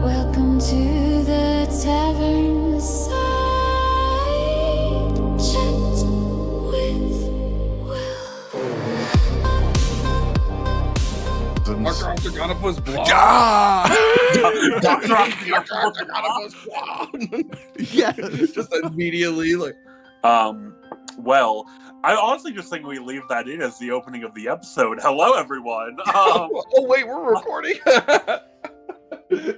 Welcome to the Tavernside Chats with Will. Dr. Octagonopus Blonde. Dr. Octagonopus Blonde. Yes. Just immediately like. Well, I honestly just think we leave that in as the opening of the episode. Hello, everyone. Oh wait, we're recording.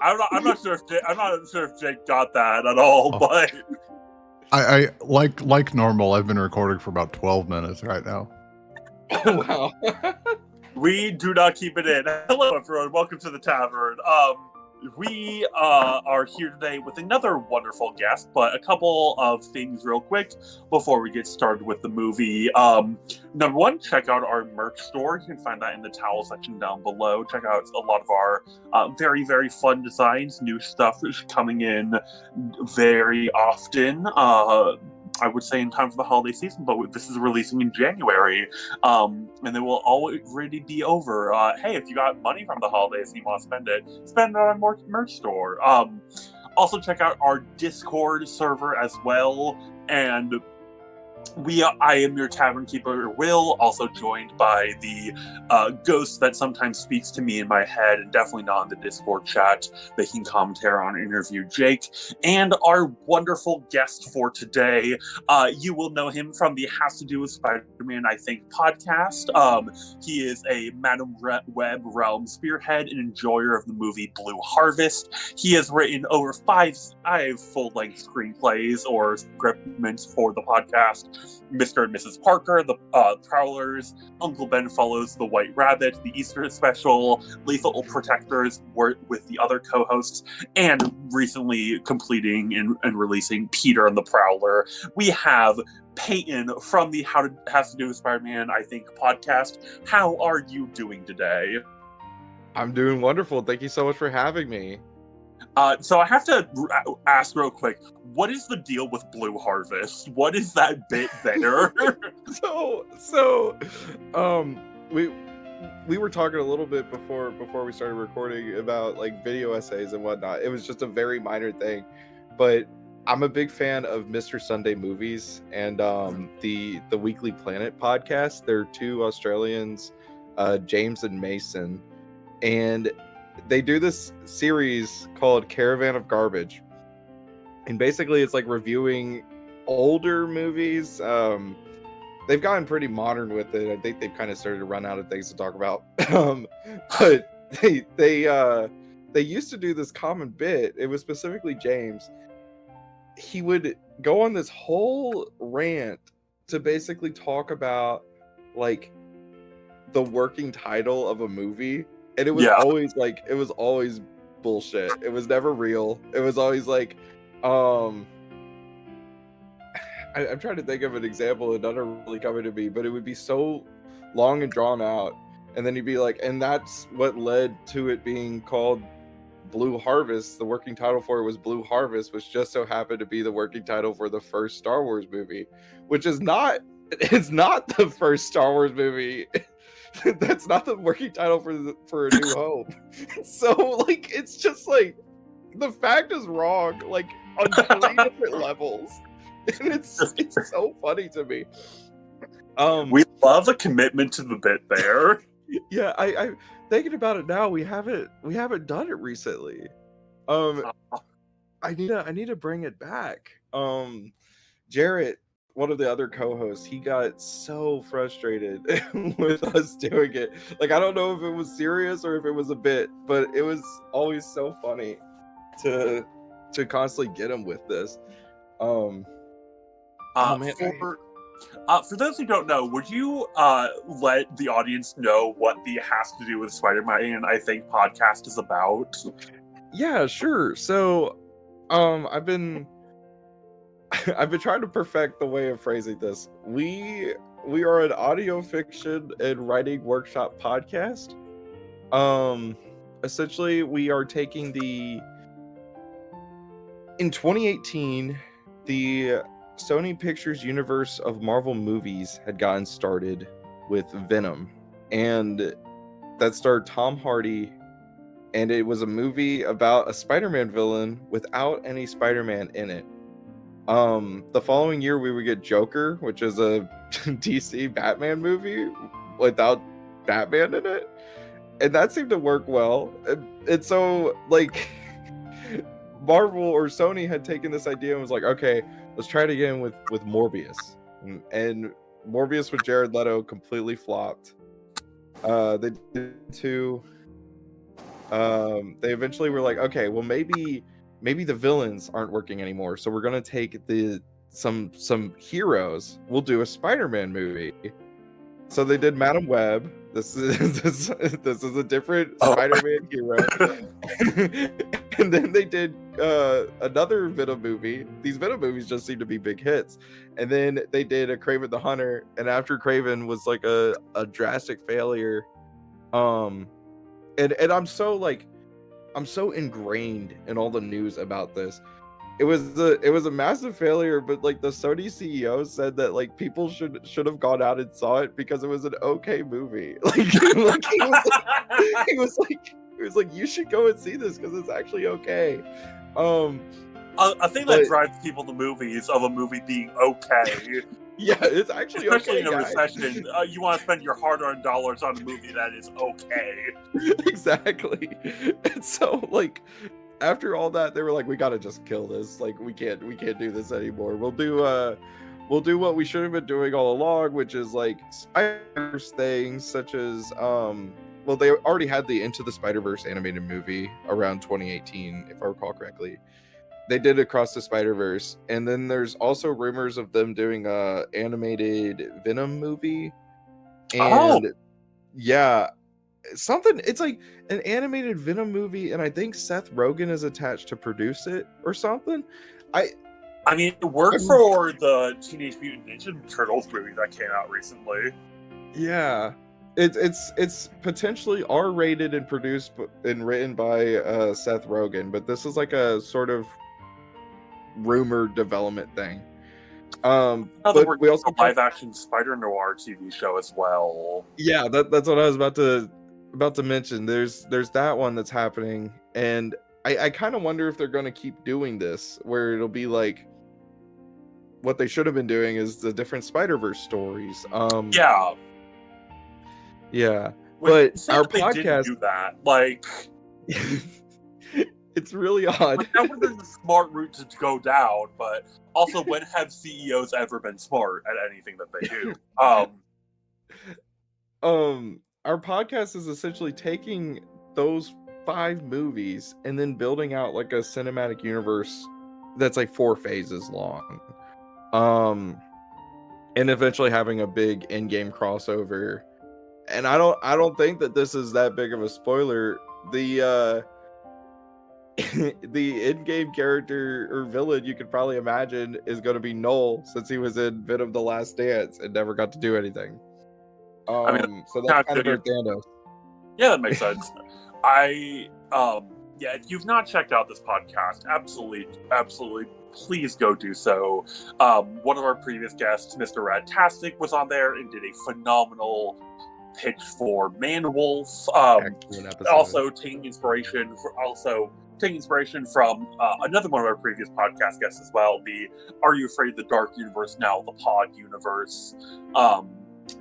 I'm not sure if Jake got that at all, but I like normal. I've been recording for about 12 minutes right now. Oh wow. we do not keep it in. Hello, everyone. Welcome to the Tavern. We are here today with another wonderful guest, but a couple of things real quick before we get started with the movie. Number one, check out our merch store. You can find that in the towel section down below. Check out a lot of our very, very fun designs. New stuff is coming in very often. I would say in time for the holiday season, but this is releasing in January, and it will already be over. Hey, if you got money from the holidays and you want to spend it on our merch store. Also check out our Discord server as well, and I am your Tavernkeeper Will, also joined by the ghost that sometimes speaks to me in my head, and definitely not in the Discord chat, making commentary on interview Jake, and our wonderful guest for today. You will know him from the Has to Do with Spiderman, I think, podcast. He is a Madam Web realm spearhead and enjoyer of the movie Blue Harvest. He has written over 5 full-length screenplays or scriptments for the podcast. Mr. and Mrs. Parker, The Prowlers, Uncle Ben Follows the White Rabbit, The Easter Special, Lethal Protectors with the other co-hosts, and recently completing and releasing Peter and the Prowler. We have Peyton from the Has to Do with Spider-Man, I think, podcast. How are you doing today? I'm doing wonderful. Thank you so much for having me. So I have to ask real quick, what is the deal with Blue Harvest? What is that bit there? We were talking a little bit before we started recording about like video essays and whatnot. It was just a very minor thing, but I'm a big fan of Mr. Sunday Movies and the Weekly Planet podcast. They're 2 Australians, James and Mason, and they do this series called Caravan of Garbage, and basically it's like reviewing older movies. They've gotten pretty modern with it. I think they've kind of started to run out of things to talk about. But they used to do this common bit. It was specifically James. He would go on this whole rant to basically talk about like the working title of a movie. And it was always bullshit. It was never real. It was always like, I'm trying to think of an example, and none are really coming to me, but it would be so long and drawn out. And then you'd be like, and that's what led to it being called Blue Harvest. The working title for it was Blue Harvest, which just so happened to be the working title for the first Star Wars movie, which is not, it's not the first Star Wars movie. That's not the working title for A New Hope. So like it's just like the fact is wrong like on 3 different levels, and it's so funny to me. We love a commitment to the bit there. Yeah, I thinking about it now, we haven't done it recently. I need to bring it back. Jarrett, one of the other co-hosts, he got so frustrated with us doing it. Like, I don't know if it was serious or if it was a bit, but it was always so funny to constantly get him with this. For those who don't know, would you let the audience know what the Has to Do with Spider-Man, I think, podcast is about? Yeah, sure. So, I've been trying to perfect the way of phrasing this. We are an audio fiction and writing workshop podcast. Essentially, we are taking in 2018, the Sony Pictures universe of Marvel movies had gotten started with Venom, and that starred Tom Hardy and it was a movie about a Spider-Man villain without any Spider-Man in it. The following year we would get Joker, which is a DC Batman movie without Batman in it, and that seemed to work well. And so like Marvel or Sony had taken this idea and was like, okay, let's try it again with Morbius, and Morbius with Jared Leto completely flopped. They did two. They eventually were like, okay, well maybe the villains aren't working anymore, so we're gonna take some heroes. We'll do a Spider-Man movie. So they did Madam Web. This is a different Spider-Man hero. And then they did another Venom movie. These Venom movies just seem to be big hits. And then they did a Kraven the Hunter. And after Kraven was like a drastic failure, and I'm so ingrained in all the news about this. It was a massive failure, but like the Sony CEO said that like people should have gone out and saw it because it was an okay movie. Like he was like you should go and see this because it's actually okay. I think that drives people to movies of a movie being okay. Yeah, it's actually especially okay, in a guys. recession. You want to spend your hard-earned dollars on a movie that is okay. Exactly. And so like after all that, they were like, we gotta just kill this. Like we can't do this anymore. We'll do what we should have been doing all along, which is like Spider-Verse things, such as well, they already had the Into the Spider-Verse animated movie around 2018, if I recall correctly. They did Across the Spider-Verse, and then there's also rumors of them doing a animated Venom movie. And yeah, something, it's like an animated Venom movie, and I think Seth Rogen is attached to produce it or something. I mean, it worked for the Teenage Mutant Ninja Turtles movie that came out recently. Yeah, it's potentially R-rated and produced and written by Seth Rogen, but this is like a sort of rumored development thing. But we also a live-action Spider Noir TV show as well. Yeah, that's what I was about to mention. There's that one that's happening, and I kind of wonder if they're going to keep doing this, where it'll be like what they should have been doing is the different Spider-Verse stories. Yeah, but our podcast didn't do that. Like, it's really odd. Like, that would have been the smart route to go down, but also, when have CEOs ever been smart at anything that they do? Our podcast is essentially taking those 5 movies and then building out like a cinematic universe that's like 4 phases long. And eventually having a big in-game crossover. And I don't think that this is that big of a spoiler. The in-game character or villain you could probably imagine is going to be Noel, since he was in Venom: The Last Dance and never got to do anything. I mean, so that's kind of our Thanos. Yeah, that makes sense. Yeah, if you've not checked out this podcast, absolutely, please go do so. One of our previous guests, Mr. Radtastic, was on there and did a phenomenal pitch for Man-Wolf. Also taking inspiration from another one of our previous podcast guests as well, the Are You Afraid of the Dark Universe, now the Pod Universe,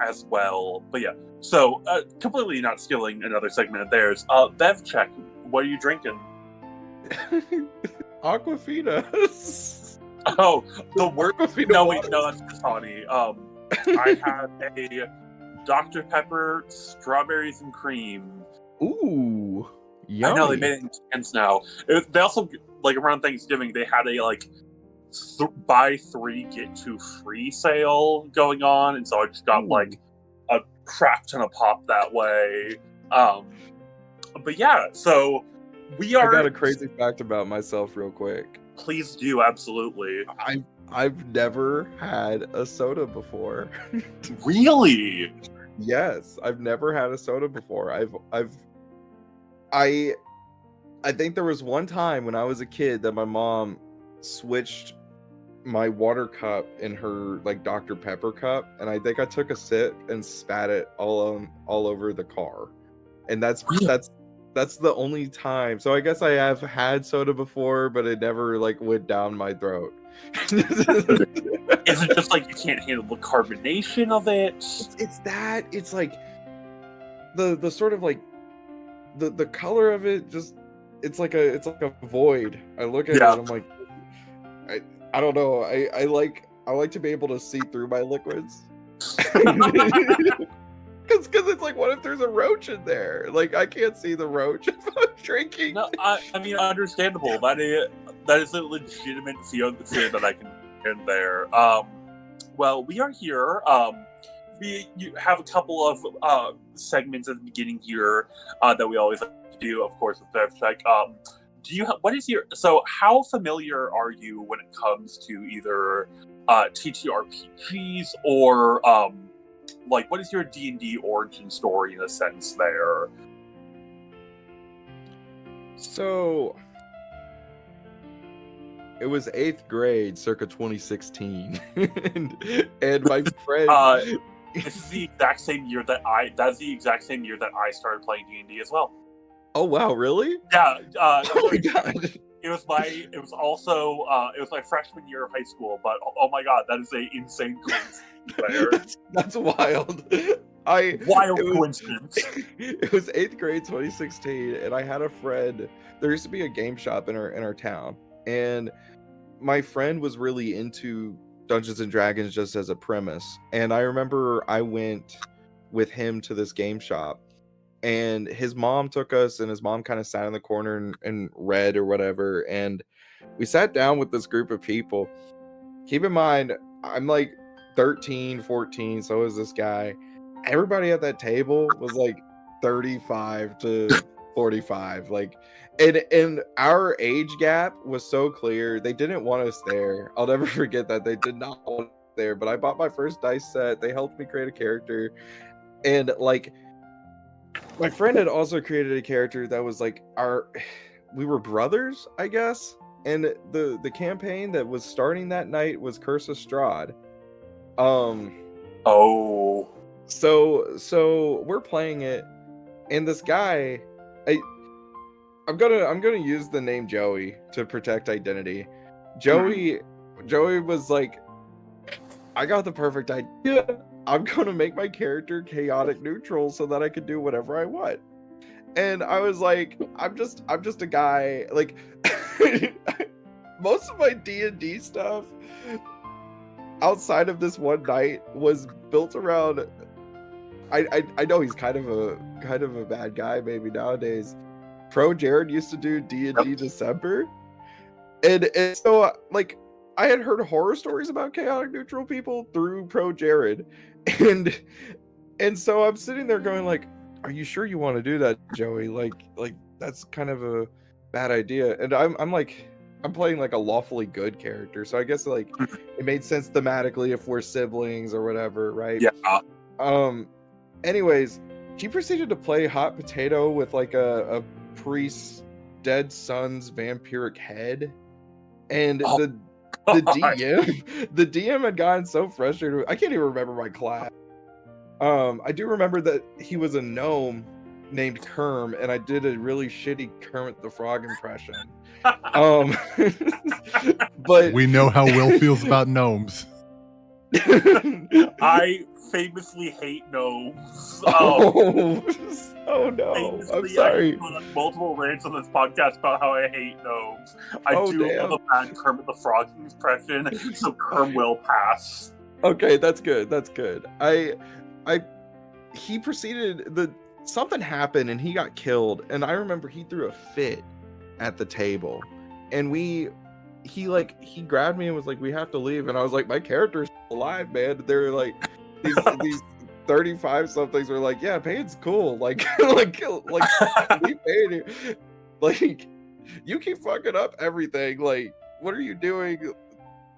as well. But yeah, so completely not stealing another segment of theirs. Bev check, what are you drinking? Aquafina. Oh, the word. No, wait, no, that's Dasani. I have a Dr. Pepper, strawberries and cream. Ooh, yummy. I know, they made it in cans now. They also, like, around Thanksgiving, they had a, like, buy 3, get 2 free sale going on, and so I just got, like, a crap ton of pop that way. But yeah, so we are... I got a crazy fact about myself real quick. Please do, absolutely. I've never had a soda before. Really? Yes, I've never had a soda before. I think there was one time when I was a kid that my mom switched my water cup in her like Dr. Pepper cup, and I think I took a sip and spat it all over the car. And that's that's the only time. So I guess I have had soda before, but it never like went down my throat. Is it just like you can't handle the carbonation of it? It's that. It's like the sort of like the color of it. Just it's like a void. I look at it and I'm like, I don't know. I like to be able to see through my liquids. Because it's like, what if there's a roach in there? Like, I can't see the roach if I'm drinking. No, I mean, understandable. That is a legitimate fear that I can in there. Well, we are here. You have a couple of segments at the beginning here that we always like to do, of course, with Tavernside. So how familiar are you when it comes to either TTRPGs or like, what is your D&D origin story in a sense there? So it was 8th grade, circa 2016, and my friend. This is the exact same year that's the exact same year that I started playing D&D as well. Oh wow, really? Yeah. Oh my god. It was my freshman year of high school, but oh my god, that is an insane coincidence. That's wild. Coincidence. It was 8th grade 2016, and I had a friend. There used to be a game shop in our town, and my friend was really into Dungeons and Dragons just as a premise. And I remember I went with him to this game shop, and his mom took us, and his mom kind of sat in the corner and read or whatever. And we sat down with this group of people. Keep in mind, I'm like 13, 14, so is this guy. Everybody at that table was like 35 to 45. Like, and our age gap was so clear. They didn't want us there. I'll never forget that. They did not want us there. But I bought my first dice set. They helped me create a character. And like, my friend had also created a character that was like we were brothers, I guess. And the campaign that was starting that night was Curse of Strahd. Oh. So we're playing it, and this guy, I'm gonna use the name Joey to protect identity. Joey was like, I got the perfect idea. I'm gonna make my character chaotic neutral so that I can do whatever I want. And I was like, I'm just a guy. Like, most of my D&D stuff outside of this one night was built around. I know he's kind of a bad guy maybe nowadays. Pro Jared used to do D&D December, and so like I had heard horror stories about chaotic neutral people through Pro Jared, and so I'm sitting there going like, are you sure you want to do that, Joey? Like that's kind of a bad idea. And I'm like, I'm playing like a lawfully good character, so I guess like it made sense thematically if we're siblings or whatever, right? Yeah. Anyways, he proceeded to play hot potato with like a priest's dead son's vampiric head, and the DM had gotten so frustrated. I can't even remember my class. I do remember that he was a gnome named Kerm, and I did a really shitty Kermit the Frog impression. But we know how Will feels about gnomes. I famously hate gnomes. Oh no! I'm sorry. I've done multiple rants on this podcast about how I hate gnomes. I do love a bad Kermit the Frog impression, so Kerm will pass. Okay, that's good. That's good. He proceeded. Something happened and he got killed, and I remember he threw a fit at the table, and he grabbed me and was like, we have to leave. And I was like, my character's alive, man. They're like these 35 somethings were like, yeah, Peyton's cool, like leave Peyton. Like, you keep fucking up everything, like, what are you doing?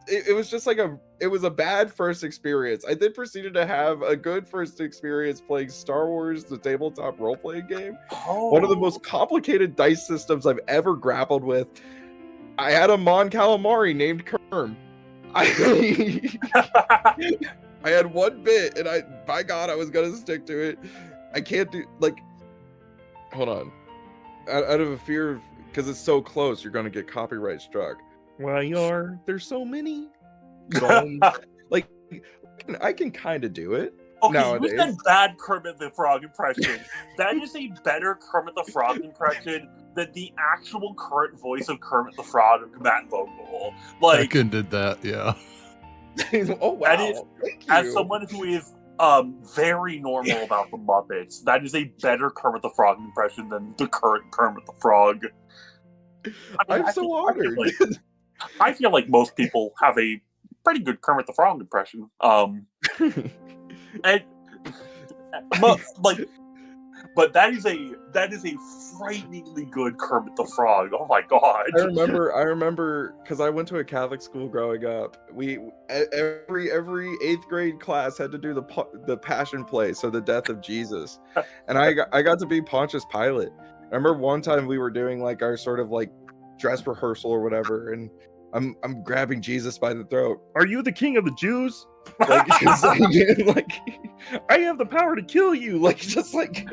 It was just like it was a bad first experience. I then proceeded to have a good first experience playing Star Wars, the tabletop role-playing game. One of the most complicated dice systems I've ever grappled with. I had a Mon Calamari named Kerm. I had one bit, and by God, I was gonna stick to it. I can't do, like, hold on. out of a fear of, because it's so close, you're gonna get copyright struck. Well, there's so many zones. Like, I can kind of do it. Okay, Nowadays. you said bad Kermit the Frog impression. That is a better Kermit the Frog impression than the actual current voice of Kermit the Frog of Matt Vogel. Like, Tekken did that, yeah. Oh wow! that is, Thank as you. someone who is very normal about the Muppets, that is a better Kermit the Frog impression than the current Kermit the Frog. I'm so honored. I feel like most people have a pretty good Kermit the Frog impression. And but that is a frighteningly good Kermit the Frog. Oh my god! I remember because I went to a Catholic school growing up. We every 8th grade class had to do the Passion play, so the death of Jesus, and I got to be Pontius Pilate. I remember one time we were doing like our sort of like dress rehearsal or whatever, and I'm grabbing Jesus by the throat. Are you the king of the Jews? Like, like, I have the power to kill you. Like, just like.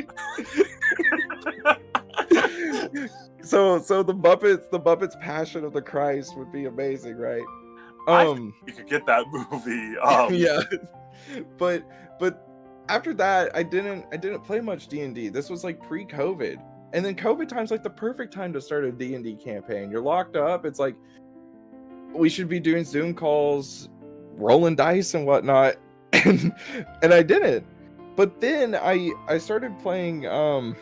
So the Muppets Passion of the Christ would be amazing, right? I think you could get that movie. Yeah, but after that, I didn't play much D&D. This was like pre-COVID, and then COVID time's like the perfect time to start a D&D campaign. You're locked up. It's like we should be doing Zoom calls, rolling dice and whatnot, and I didn't. But then I started playing an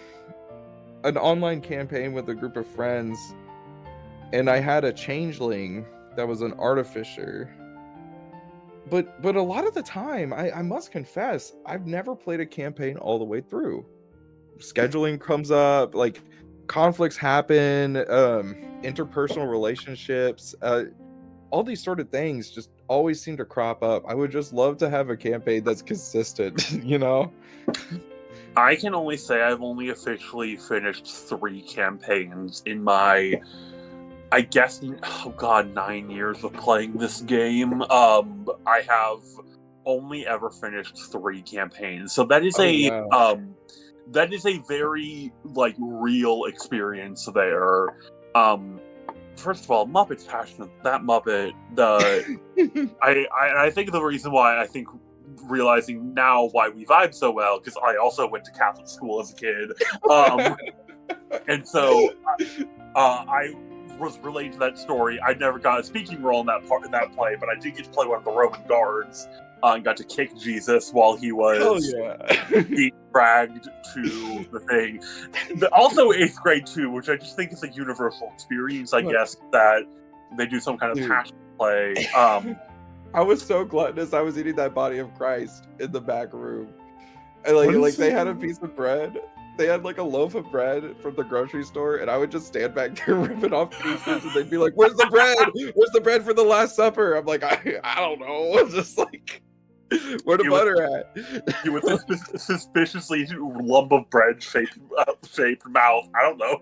online campaign with a group of friends, and I had a changeling that was an artificer. But a lot of the time, I must confess, I've never played a campaign all the way through. Scheduling comes up, like conflicts happen, interpersonal relationships, all these sort of things just always seem to crop up. I would just love to have a campaign that's consistent, you know? I can only say I've only officially finished 3 campaigns in my, I guess, 9 years of playing this game. I have only ever finished 3 campaigns, so that is that is a very like real experience there. First of all, Muppets Passion, that Muppet, I think the reason why I think realizing now why we vibe so well, because I also went to Catholic school as a kid, and so I was related to that story. I never got a speaking role in that play, but I did get to play one of the Roman guards and got to kick Jesus while he was being dragged to the thing. Also 8th grade too, which I just think is a universal experience, I guess, that they do some kind of passion play. I was so gluttonous. I was eating that body of Christ in the back room, and like they had a piece of bread. They had like a loaf of bread from the grocery store, and I would just stand back there ripping off pieces, and they'd be like, "Where's the bread? Where's the bread for the Last Supper?" I'm like, I don't know. I'm just like, where the butter at? You with this suspiciously lump of bread shaped mouth. I don't know.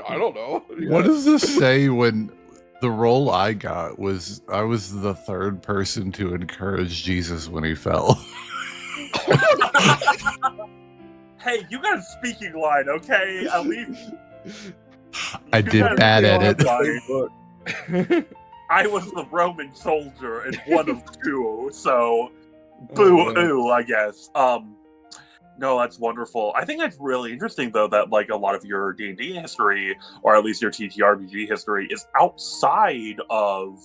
I don't know. Yeah. What does this say when the role I got was I was the 3rd person to encourage Jesus when he fell? Hey, you got a speaking line, okay? At least I did bad at it. I was the Roman soldier and one of 2, so boo-hoo, I guess. No, that's wonderful. I think that's really interesting, though, that like a lot of your D&D history, or at least your TTRPG history, is outside of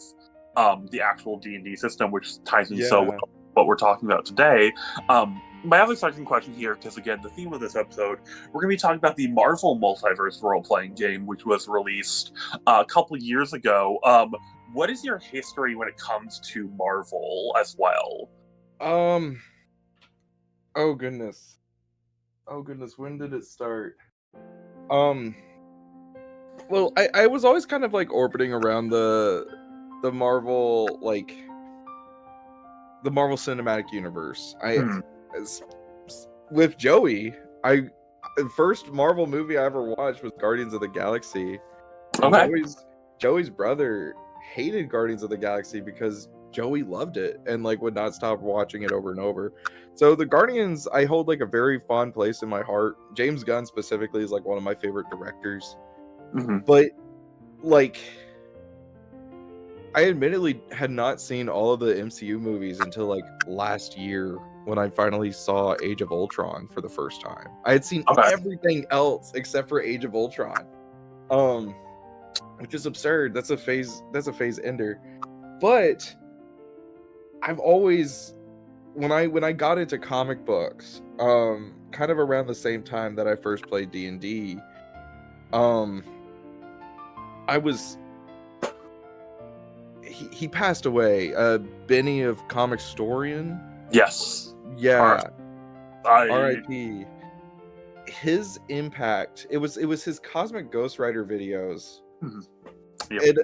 the actual D&D system, which ties in so well with what we're talking about today. My other second question here, because again, the theme of this episode, we're going to be talking about the Marvel Multiverse role-playing game, which was released a couple years ago. What is your history when it comes to Marvel as well? Oh goodness, when did it start? Well, I was always kind of like orbiting around the Marvel, like the Marvel Cinematic Universe. With Joey, the first Marvel movie I ever watched was Guardians of the Galaxy. Okay. Joey's brother hated Guardians of the Galaxy because Joey loved it and like would not stop watching it over and over. So the Guardians, I hold like a very fond place in my heart. James Gunn specifically is like one of my favorite directors. Mhm. But like, I admittedly had not seen all of the MCU movies until like last year when I finally saw Age of Ultron for the first time. I had seen Okay. everything else except for Age of Ultron. Which is absurd. That's a phase ender. But I've always when I got into comic books, kind of around the same time that I first played D&D, I was he passed away. Benny of Comic Storian. Yes. Yeah. I R.I.P. His impact. It was his Cosmic Ghost Rider videos. Yep.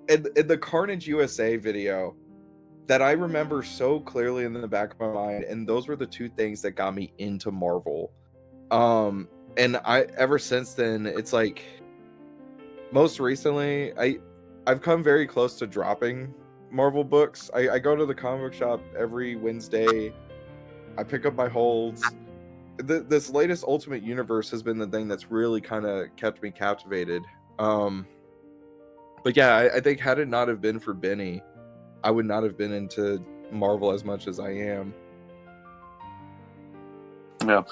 And the Carnage USA video that I remember so clearly in the back of my mind, and those were the two things that got me into Marvel. And I ever since then, it's like most recently I've come very close to dropping Marvel books. I go to the comic shop every Wednesday. I pick up my holds. This latest Ultimate Universe has been the thing that's really kind of kept me captivated. But yeah, I think had it not have been for Benny, I would not have been into Marvel as much as I am. Yeah,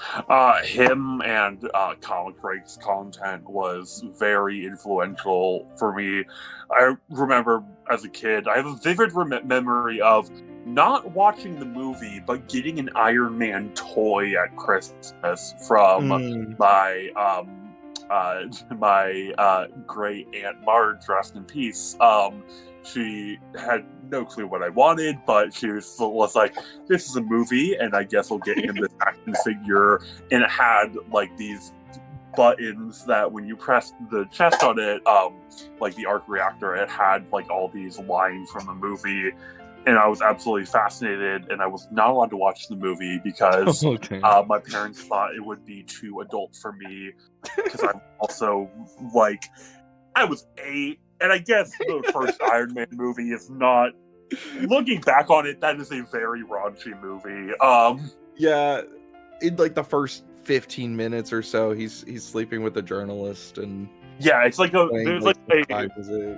him and Comic Breaks content was very influential for me. I remember as a kid, I have a vivid memory of not watching the movie, but getting an Iron Man toy at Christmas from my great Aunt Marge, rest in peace. She had no clue what I wanted, but she was like, this is a movie, and I guess I'll get him this action figure. And it had like these buttons that when you pressed the chest on it, like the arc reactor, it had like all these lines from the movie. And I was absolutely fascinated, and I was not allowed to watch the movie because my parents thought it would be too adult for me. Because I'm also like, I was 8. And I guess the first Iron Man movie is not. Looking back on it, that is a very raunchy movie. Yeah, in like the first 15 minutes or so, he's sleeping with a journalist, and yeah, it's like there's like a, music.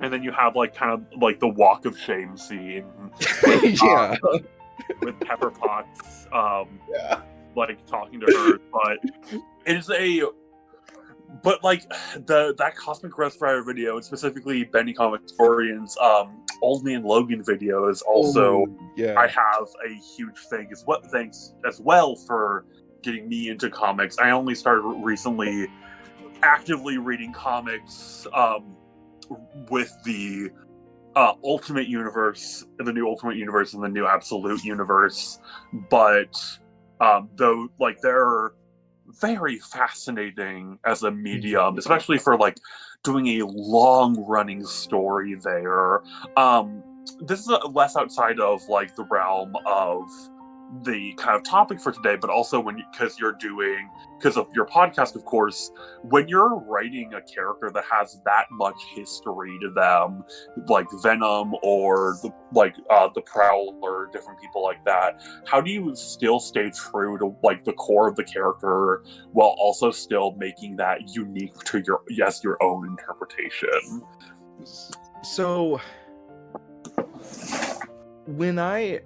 and then you have like kind of like the walk of shame scene. Yeah, with Pepper Potts, yeah, like talking to her, but it's a. But like that Cosmic Ghost Rider video, and specifically Benny Comic Historian's Old Man Logan video is also I have a huge thing thanks as well for getting me into comics. I only started recently actively reading comics with the Ultimate Universe, the new Ultimate Universe and the new Absolute Universe. But though like they're very fascinating as a medium, especially for like doing a long-running story there. This is less outside of like the realm of the kind of topic for today, but also because of your podcast, of course, when you're writing a character that has that much history to them, like Venom or the Prowler, different people like that, how do you still stay true to like the core of the character while also still making that unique to your own interpretation? So when I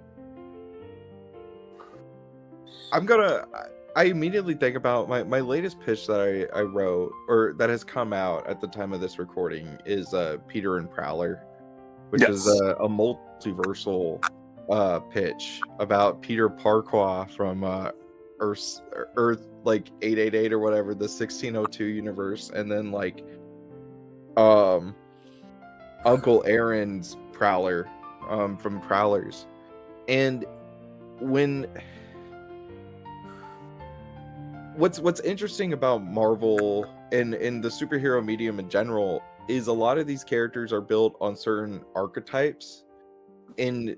immediately think about my latest pitch that I wrote, or that has come out at the time of this recording, is Peter and Prowler, which is a multiversal pitch about Peter Parquois from Earth like 888 or whatever, the 1602 universe, and then like Uncle Aaron's Prowler from Prowlers. And what's interesting about Marvel and the superhero medium in general is a lot of these characters are built on certain archetypes, and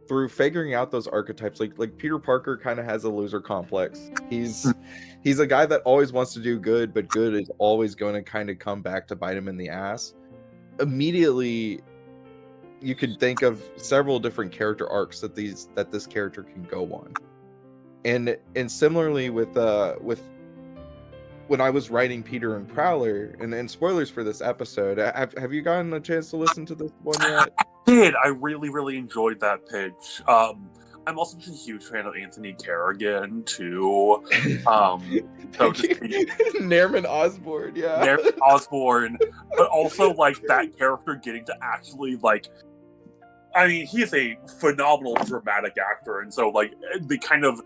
through figuring out those archetypes, like Peter Parker kind of has a loser complex. He's a guy that always wants to do good, but good is always going to kind of come back to bite him in the ass. Immediately you could think of several different character arcs that this character can go on. And similarly with when I was writing Peter and Prowler, and spoilers for this episode, have you gotten a chance to listen to this one yet? I really, really enjoyed that pitch. I'm also just a huge fan of Anthony Kerrigan too. So just Nairman Osborne, yeah. Nairman Osborne, but also like that character getting to actually like. I mean, he is a phenomenal dramatic actor, and so like the kind of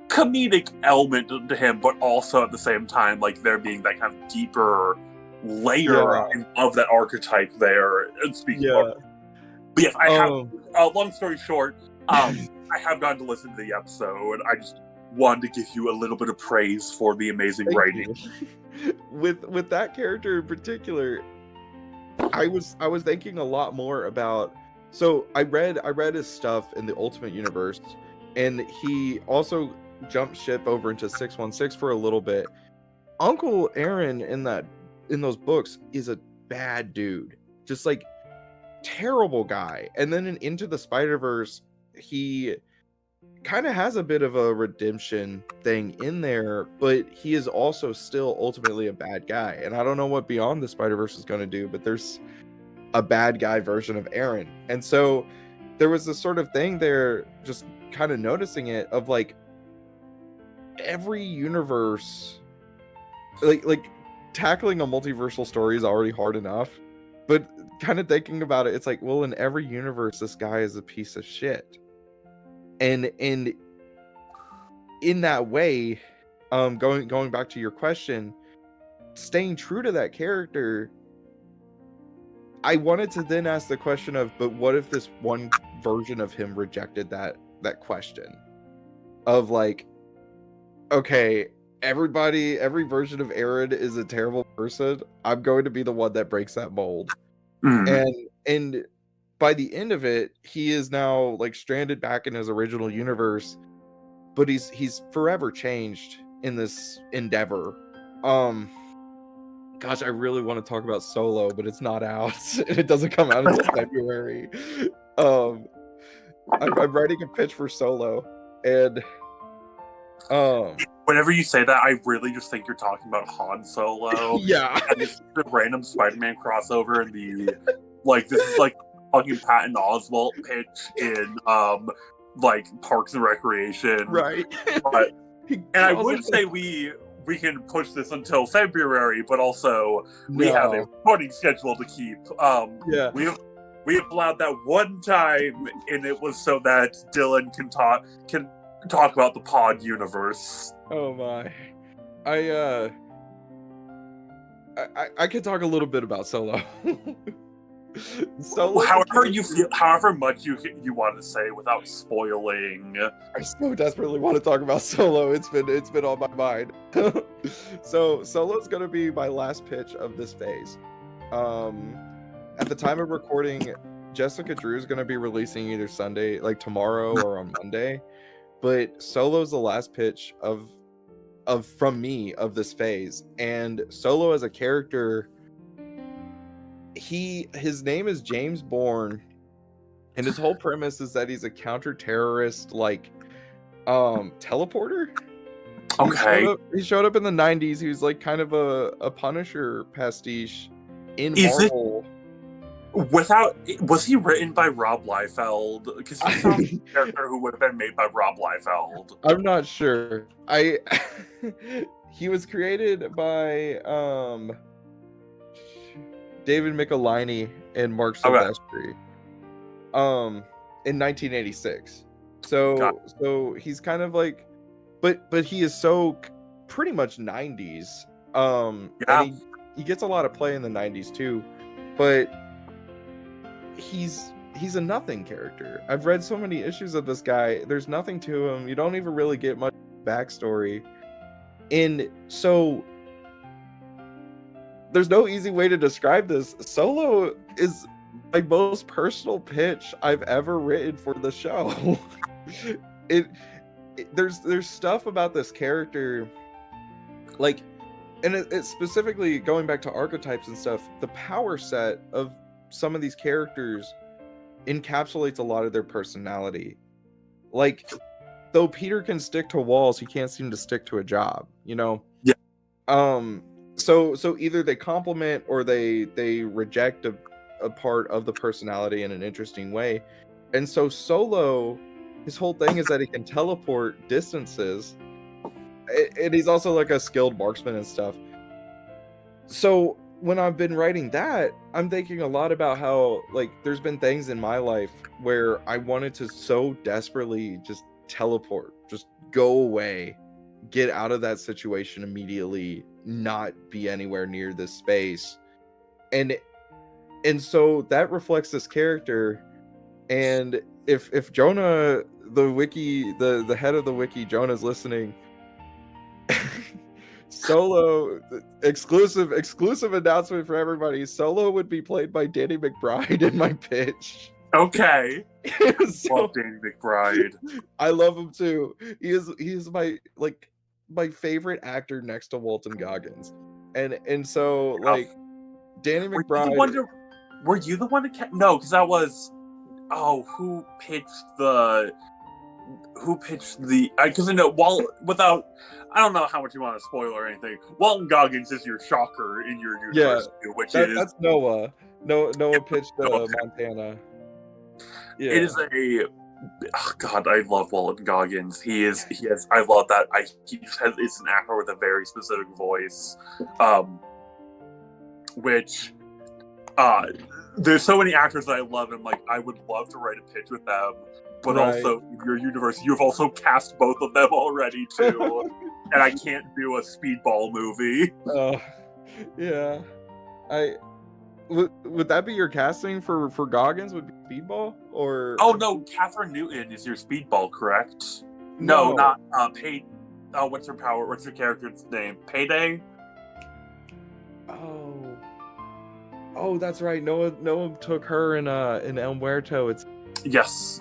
comedic element to him, but also at the same time, like there being that kind of deeper layer of that archetype there. And speaking of, but yes, I have. Long story short, I have gotten to listen to the episode. I just wanted to give you a little bit of praise for the amazing writing. With that character in particular, I was thinking a lot more about. So I read his stuff in the Ultimate Universe, and he also jumped ship over into 616 for a little bit. Uncle Aaron in those books is a bad dude, just like terrible guy. And then in Into the Spider-Verse, he kind of has a bit of a redemption thing in there, but he is also still ultimately a bad guy. And I don't know what Beyond the Spider-Verse is going to do, but there's a bad guy version of Aaron. And so there was this sort of thing there, just kind of noticing it, of like every universe, like tackling a multiversal story is already hard enough, but kind of thinking about it, it's like, well, in every universe this guy is a piece of shit. And in that way, going back to your question, staying true to that character, I wanted to then ask the question of, but what if this one version of him rejected that question of like, okay, every version of Aaron is a terrible person. I'm going to be the one that breaks that mold. And by the end of it, he is now like stranded back in his original universe, but he's forever changed in this endeavor. Gosh, I really want to talk about Solo, but it's not out. It doesn't come out until February. I'm writing a pitch for Solo, and whenever you say that, I really just think you're talking about Han Solo. Yeah, and it's the random Spider-Man crossover, and the like. This is like fucking Patton Oswalt pitch in like Parks and Recreation, right? But, and I would say we can push this until February, but also we have a recording schedule to keep. We have allowed that one time, and it was so that Dylan can talk about the pod universe. Oh my. I could talk a little bit about Solo. However much you want to say without spoiling. I so desperately want to talk about Solo. It's been on my mind. So Solo's gonna be my last pitch of this phase. At the time of recording, Jessica Drew is gonna be releasing either Sunday, like tomorrow, or on Monday. But Solo's the last pitch of from me of this phase. And Solo as a character, his name is James Bourne, and his whole premise is that he's a counter-terrorist like teleporter. Okay. He showed up in the 90s. He was like kind of a Punisher pastiche in Marvel. Was he written by Rob Liefeld? Because he sounds like a character who would have been made by Rob Liefeld. I'm not sure. He was created by David Michelinie and Mark Silvestri in 1986. So he's kind of like, but he is so pretty much 90s. And he gets a lot of play in the 90s too, but he's a nothing character. I've read so many issues of this guy. There's nothing to him. You don't even really get much backstory. And so there's no easy way to describe this. Solo is my most personal pitch I've ever written for the show. There's stuff about this character, like, and it's specifically going back to archetypes and stuff. The power set of some of these characters encapsulates a lot of their personality. Like, though Peter can stick to walls, he can't seem to stick to a job, you know? Yeah. So either they complement or they reject a part of the personality in an interesting way. And so Solo, his whole thing is that he can teleport distances, and he's also like a skilled marksman and stuff. So when I've been writing that, I'm thinking a lot about how, like, there's been things in my life where I wanted to so desperately just teleport, just go away, get out of that situation immediately, not be anywhere near this space. And so that reflects this character. And if Jonah, the wiki, the head of the wiki, Jonah's listening, Solo, exclusive announcement for everybody, Solo would be played by Danny McBride in my pitch. Okay. So, Love Danny McBride. I love him too. He is my favorite actor next to Walton Goggins. And so, like, Danny McBride. Were you the one to no, because that was who pitched the because I know without I don't know how much you want to spoil or anything. Walton Goggins is your shocker in your universe, that's Noah. Noah pitched Montana. Yeah. It is God, I love Walton Goggins. He has I love that. It's an actor with a very specific voice. Which there's so many actors that I love, and like I would love to write a pitch with them. But also, in your universe, you've also cast both of them already, too. And I can't do a Speedball movie. Yeah. Would that be your casting for Goggins? Would be Speedball? Or... Oh, no, Catherine Newton is your Speedball, correct? No, not Peyton. Oh, what's her power? What's your character's name? Payday? Oh, that's right. Noah took her in El Muerto. It's... Yes.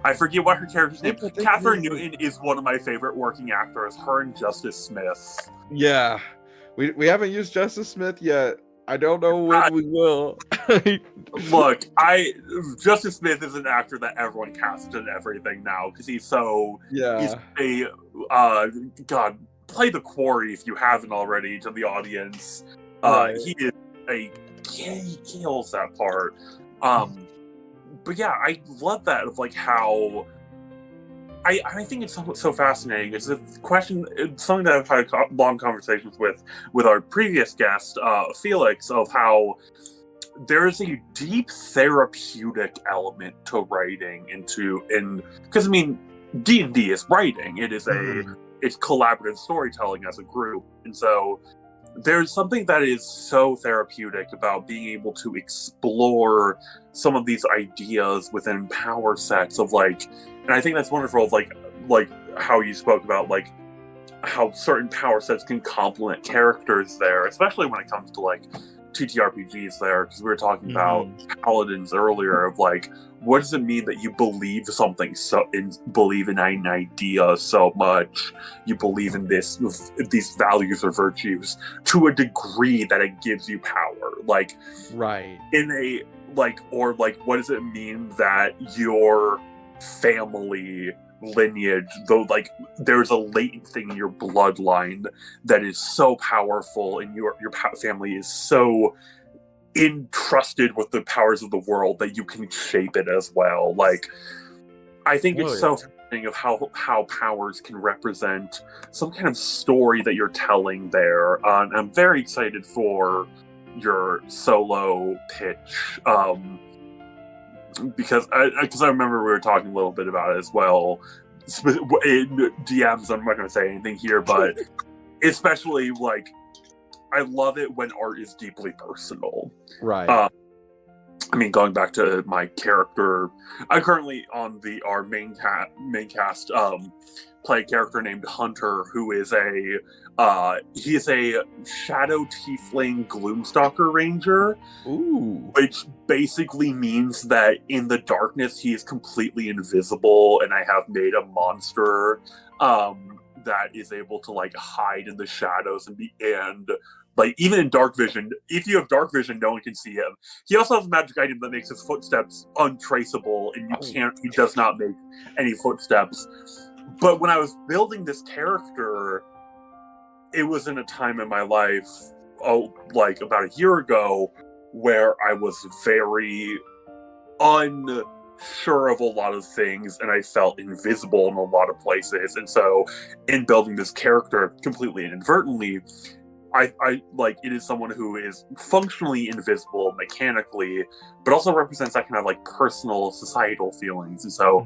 I forget what her character's name is. Catherine Newton is one of my favorite working actors. Her and Justice Smith. Yeah. We haven't used Justice Smith yet. I don't know when we will. Look, Justice Smith is an actor that everyone casts in everything now because he's so... Yeah. He's God, play The Quarry if you haven't already to the audience. Right. He kills that part. But yeah, I love that of like how I think it's so fascinating. It's a question, it's something that I've had long conversations with our previous guest, Felix, of how there is a deep therapeutic element to writing because I mean D&D is writing. It is it's collaborative storytelling as a group, and so there's something that is so therapeutic about being able to explore some of these ideas within power sets of like, and I think that's wonderful of like how you spoke about like how certain power sets can complement characters there, especially when it comes to like TTRPGs there, because we were talking about paladins earlier of like, what does it mean that you believe something believe in an idea so much, you believe in these values or virtues to a degree that it gives you power, like right in a like, or like what does it mean that your family lineage, though, like there's a latent thing in your bloodline that is so powerful and your family is so entrusted with the powers of the world that you can shape it as well. Like I think it's so fascinating of how powers can represent some kind of story that you're telling there. And I'm very excited for your solo pitch, because I remember we were talking a little bit about it as well in DMs. I'm not going to say anything here, but especially like I love it when art is deeply personal. Right. I mean, going back to my character, I currently on our main cast play a character named Hunter, who is he is a Shadow Tiefling Gloomstalker Ranger. Ooh. Which basically means that in the darkness he is completely invisible, and I have made a monster that is able to like hide in the shadows and like even in dark vision, if you have dark vision, no one can see him. He also has a magic item that makes his footsteps untraceable, and he does not make any footsteps. But when I was building this character, it was in a time in my life, like about a year ago, where I was very unsure of a lot of things, and I felt invisible in a lot of places. And so, in building this character completely inadvertently, I like, it is someone who is functionally invisible mechanically, but also represents that kind of like personal societal feelings. And so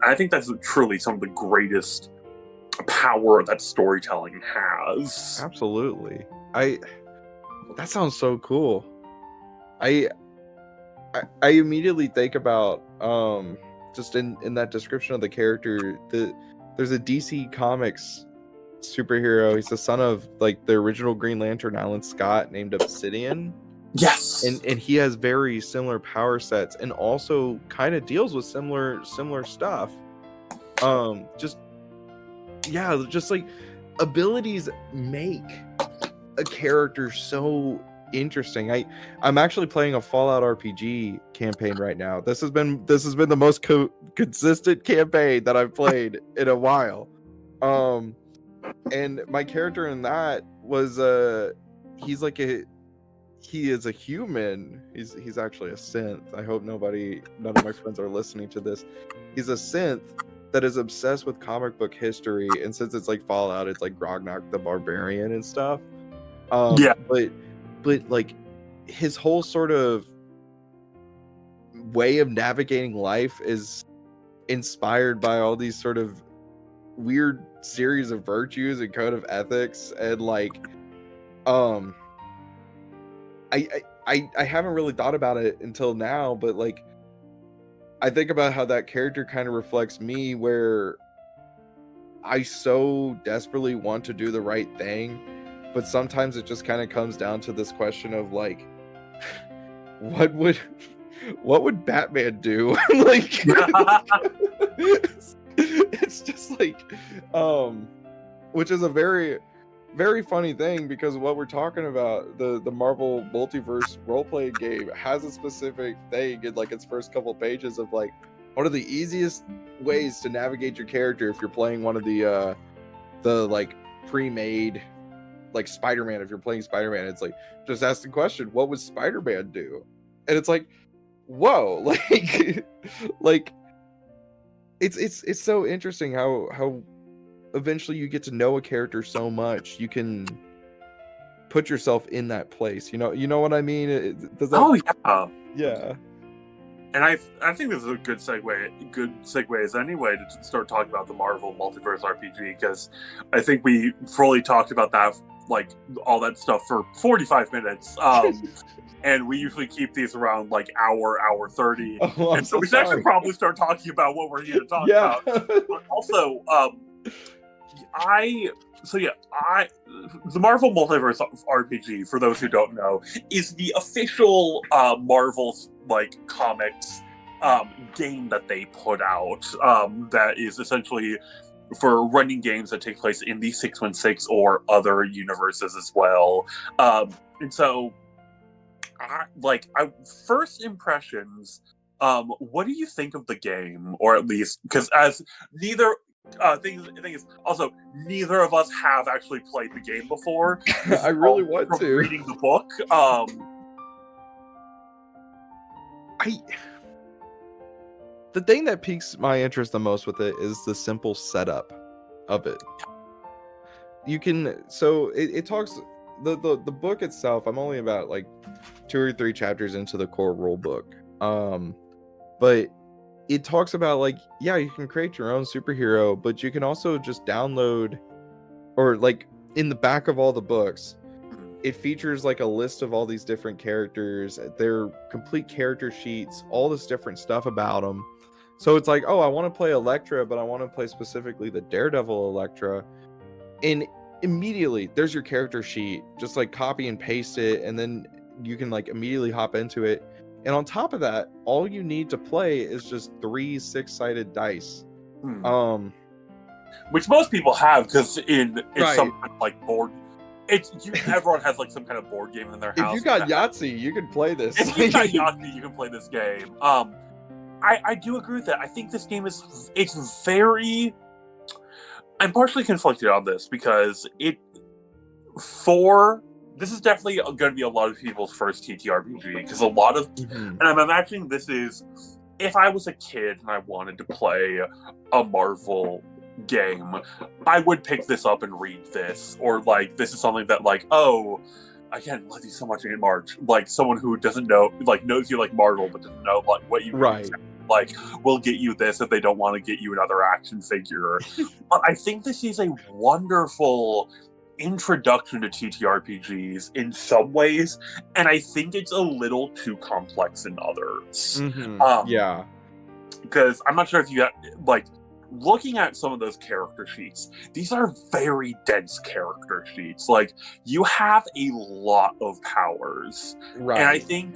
I think that's truly some of the greatest power that storytelling has. Absolutely. That sounds so cool. I immediately think about just in that description of the character, there's a DC Comics superhero. He's the son of like the original Green Lantern, Alan Scott, named Obsidian. Yes. And he has very similar power sets and also kind of deals with similar stuff. Just like abilities make a character so interesting. I'm actually playing a Fallout RPG campaign right now. This has been the most consistent campaign that I've played in a while. And my character in that was he is a human. He's actually a synth. I hope none of my friends are listening to this. He's a synth that is obsessed with comic book history, and since it's like Fallout, it's like Grognok the Barbarian and stuff. But like his whole sort of way of navigating life is inspired by all these sort of weird series of virtues and code of ethics, and like I haven't really thought about it until now, but like I think about how that character kind of reflects me, where I so desperately want to do the right thing, but sometimes it just kind of comes down to this question of like, what would Batman do? Like it's just like which is a very, very funny thing, because what we're talking about, the Marvel multiverse role-playing game, has a specific thing in like its first couple pages of like, what are the easiest ways to navigate your character if you're playing one of the like pre-made like Spider-Man. If you're playing Spider-Man, it's like, just ask the question, what would Spider-Man do? And it's like, whoa, like it's so interesting how eventually you get to know a character so much you can put yourself in that place. You know what I mean? Does that... yeah. And I think this is a good segue anyway to start talking about the Marvel Multiverse RPG, because I think we fully talked about that, like all that stuff, for 45 minutes. And we usually keep these around like hour 30. And so we should actually probably start talking about what we're here to talk about. But also, the Marvel Multiverse RPG, for those who don't know, is the official Marvel like comics game that they put out. That is essentially for running games that take place in the 616 or other universes as well. And so, first impressions. What do you think of the game, or at least, because as neither. Thing is also, neither of us have actually played the game before. I really want to. Reading the book. The thing that piques my interest the most with it is the simple setup of it. You can, it talks, the book itself, I'm only about like 2 or 3 chapters into the core rule book. But it talks about like, yeah, you can create your own superhero, but you can also just download, or like in the back of all the books, it features like a list of all these different characters, their complete character sheets, all this different stuff about them. So it's like, oh, I want to play Elektra, but I want to play specifically the Daredevil Elektra. And immediately there's your character sheet, just like copy and paste it, and then you can like immediately hop into it. And on top of that, all you need to play is just 3 6-sided dice. Which most people have, because in right. some like board, Everyone has like some kind of board game in their house. If you got Yahtzee, you could play this. If you got Yahtzee, you can play this game. I do agree with that. I think this game it's very. I'm partially conflicted on this because this is definitely going to be a lot of people's first TTRPG because a lot of, and I'm imagining this is, if I was a kid and I wanted to play a Marvel game, I would pick this up and read this, or like this is something that like, oh, again, love you so much in March, like someone who doesn't know, like knows you like Marvel but doesn't know like what you right. Like, we'll get you this if they don't want to get you another action figure. But I think this is a wonderful introduction to TTRPGs in some ways, and I think it's a little too complex in others. Yeah. Because I'm not sure if you got, like, looking at some of those character sheets, these are very dense character sheets. Like, you have a lot of powers. Right. And I think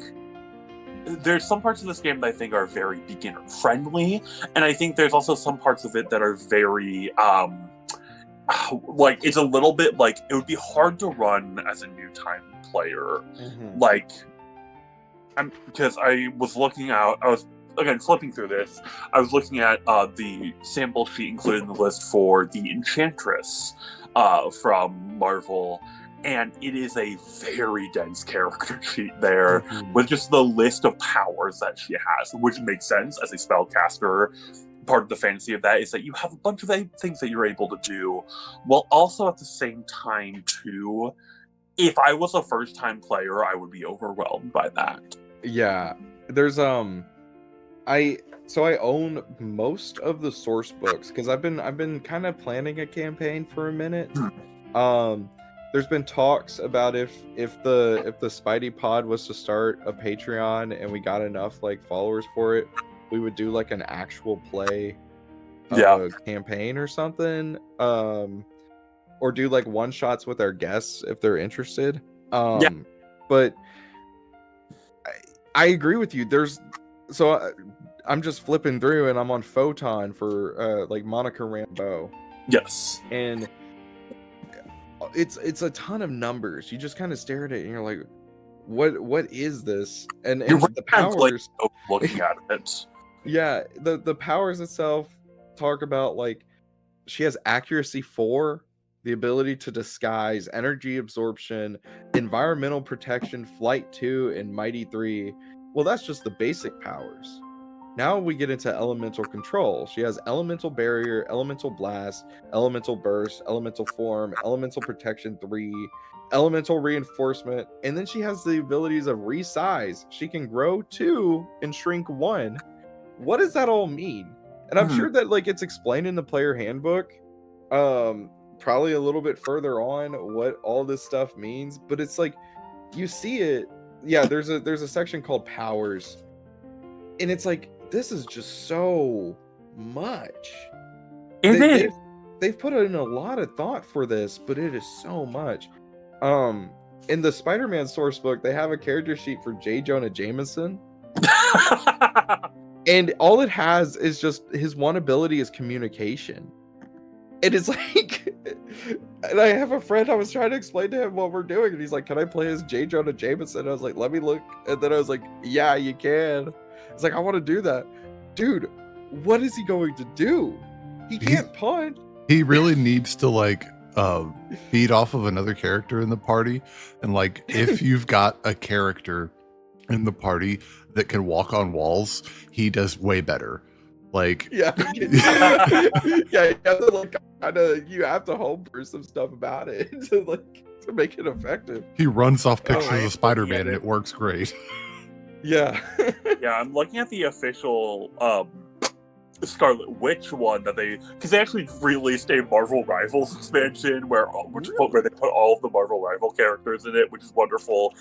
there's some parts of this game that I think are very beginner friendly, and I think there's also some parts of it that are very like it's a little bit like it would be hard to run as a new time player. Like, because I was again flipping through this. I was looking at the sample sheet included in the list for the Enchantress from Marvel. And it is a very dense character sheet there with just the list of powers that she has, which makes sense as a spellcaster. Part of the fantasy of that is that you have a bunch of things that you're able to do, while also at the same time, too, if I was a first-time player, I would be overwhelmed by that. Yeah. There's, I own most of the source books, because I've been kind of planning a campaign for a minute. There's been talks about if the Spidey Pod was to start a Patreon and we got enough like followers for it, we would do like an actual play campaign or something, or do like one shots with our guests if they're interested. But I agree with you. I'm just flipping through and I'm on Photon for like Monica Rambeau. Yes. And it's a ton of numbers. You just kind of stare at it and you're like, what is this? And the powers, looking at it. Yeah, the powers itself talk about like she has accuracy 4, the ability to disguise, energy absorption, environmental protection, flight 2, and mighty 3. Well, that's just the basic powers. Now we get into elemental control. She has elemental barrier, elemental blast, elemental burst, elemental form, elemental protection 3, elemental reinforcement, and then she has the abilities of resize. She can grow 2 and shrink 1. What does that all mean? And I'm sure that like it's explained in the player handbook, probably a little bit further on what all this stuff means, but it's like you see it. Yeah, there's a section called powers, and it's like, this is just so much. They've put in a lot of thought for this, but it is so much. In the Spider-Man source book, they have a character sheet for J. Jonah Jameson. And all it has is just his one ability is communication. And it's like, and I have a friend, I was trying to explain to him what we're doing, and he's like, can I play as J. Jonah Jameson? I was like, let me look. And then I was like, yeah, you can. It's like, I want to do that. Dude, what is he going to do? He can't punch. He really needs to like feed off of another character in the party. And like, if you've got a character in the party that can walk on walls, he does way better. Like, yeah, yeah, you have to like you have to homebrew some stuff about it to make it effective. He runs off pictures of Spider-Man and it works great. Yeah. Yeah, I'm looking at the official Scarlet Witch one that because they actually released a Marvel Rivals expansion where they put all of the Marvel Rival characters in it, which is wonderful.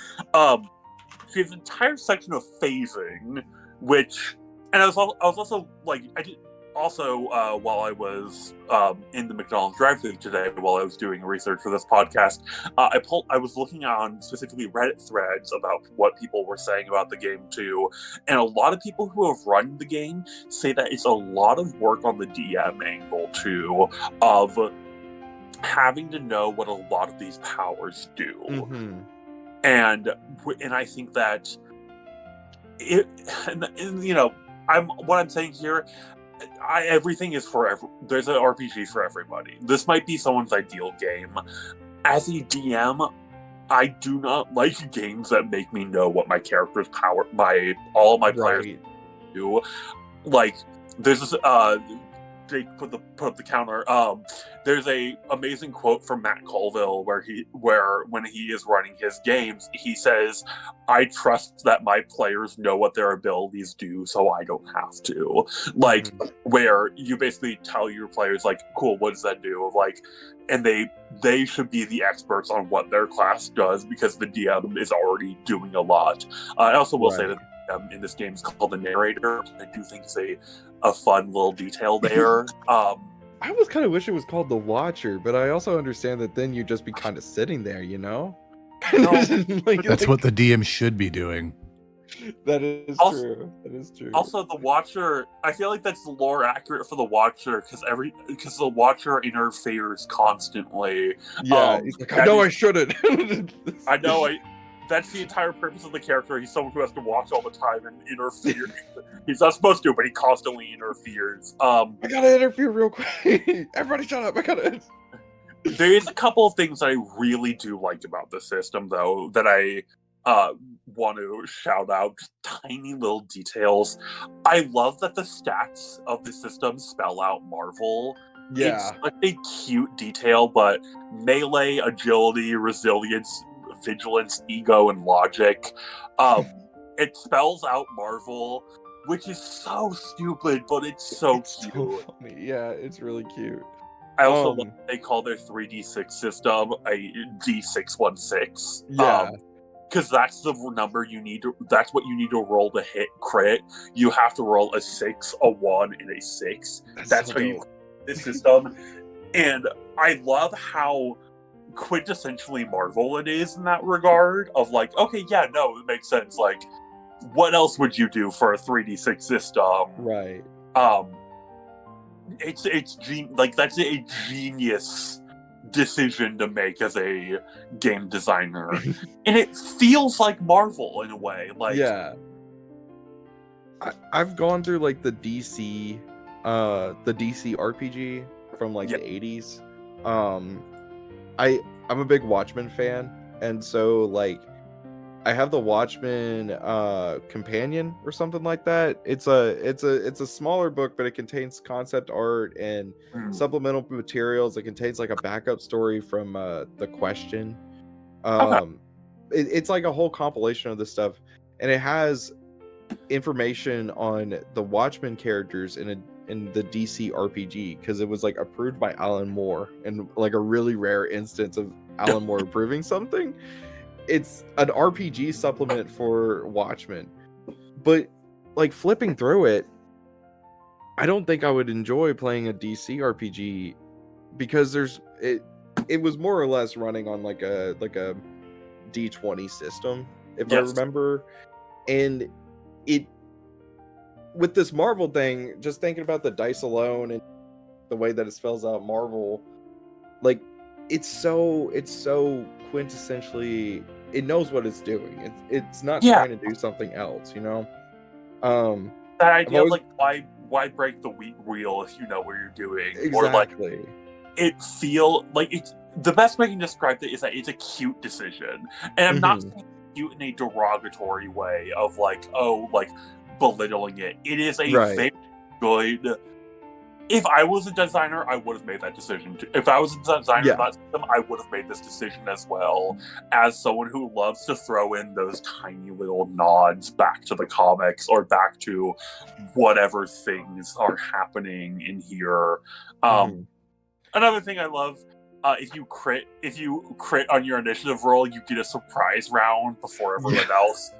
She has an entire section of phasing, and I was also like, while I was in the McDonald's drive-thru today, while I was doing research for this podcast, I was looking on specifically Reddit threads about what people were saying about the game too, and a lot of people who have run the game say that it's a lot of work on the DM angle too, of having to know what a lot of these powers do. Mm-hmm. And I think that what I'm saying here, everything is there's an RPG for everybody. This might be someone's ideal game. As a DM, I do not like games that make me know what my character's power, all of my players do. Like, there's this, Jake put up the counter. There's a amazing quote from Matt Colville where when he is running his games, he says, "I trust that my players know what their abilities do, so I don't have to." Like, where you basically tell your players, like, "Cool, what does that do?" Like, and they should be the experts on what their class does because the DM is already doing a lot. I also will say that in this game is called the narrator. I do think it's a fun little detail there. I almost kind of wish it was called the Watcher, but I also understand that then you'd just be kind of sitting there, you know? That's what the DM should be doing. That is true. That is true. Also, the Watcher, I feel like that's lore accurate for the Watcher because the Watcher interferes constantly. Yeah, he's like, I know I shouldn't. I know that's the entire purpose of the character. He's someone who has to watch all the time and interfere. He's not supposed to, but he constantly interferes. I gotta interfere real quick. Everybody shut up. I gotta. There is a couple of things I really do like about the system, though, that I want to shout out. Just tiny little details. I love that the stats of the system spell out Marvel. Yeah. It's such a cute detail, but melee, agility, resilience, vigilance, ego, and logic. It spells out Marvel, which is so stupid, but it's so cute. So funny. Yeah, it's really cute. I also love that they call their 3d6 system a D616. Yeah. Because that's the number that's what you need to roll to hit crit. You have to roll a 6, a 1, and a 6. That's so how you this system. And I love how quintessentially Marvel it is in that regard of like, okay, yeah, no, it makes sense. Like, what else would you do for a 3d6 system? Right. It's that's a genius decision to make as a game designer. And it feels like Marvel in a way. Like, yeah. I've gone through like the DC RPG from like the 80s. I'm a big Watchmen fan, and so like I have the Watchmen companion or something like that. It's a smaller book, but it contains concept art and supplemental materials. It contains like a backup story from The Question. It's like a whole compilation of this stuff, and it has information on the Watchmen characters in the DC RPG because it was like approved by Alan Moore, and like a really rare instance of Alan Moore approving something. It's an RPG supplement for Watchmen, but like flipping through it, I don't think I would enjoy playing a DC RPG because it was more or less running on like a D20 system, if I remember, and it with this Marvel thing, just thinking about the dice alone and the way that it spells out Marvel, like it's so quintessentially, it knows what it's doing. It's not trying to do something else, you know. That idea of like why break the wheel if you know what you're doing? Exactly. Or like it feel like it's the best way I can describe it is that it's a cute decision, and I'm not saying cute in a derogatory way of like, oh, like belittling it. It is a very good. If I was a designer, I would have made that decision. If I was a designer of that system, I would have made this decision as well. As someone who loves to throw in those tiny little nods back to the comics or back to whatever things are happening in here. Another thing I love, if you crit on your initiative roll, you get a surprise round before everyone else.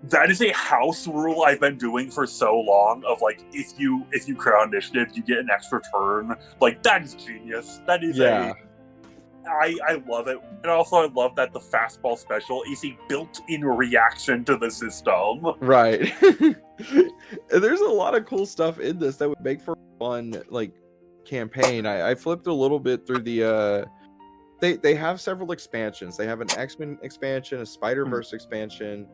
That is a house rule I've been doing for so long of like, if you crit on initiative, you get an extra turn. Like, that is genius. That is I love it. And also I love that the fastball special is a built-in reaction to the system. Right. And there's a lot of cool stuff in this that would make for fun, like, campaign, I flipped a little bit through the they have several expansions. They have an X-Men expansion, a Spider-Verse expansion.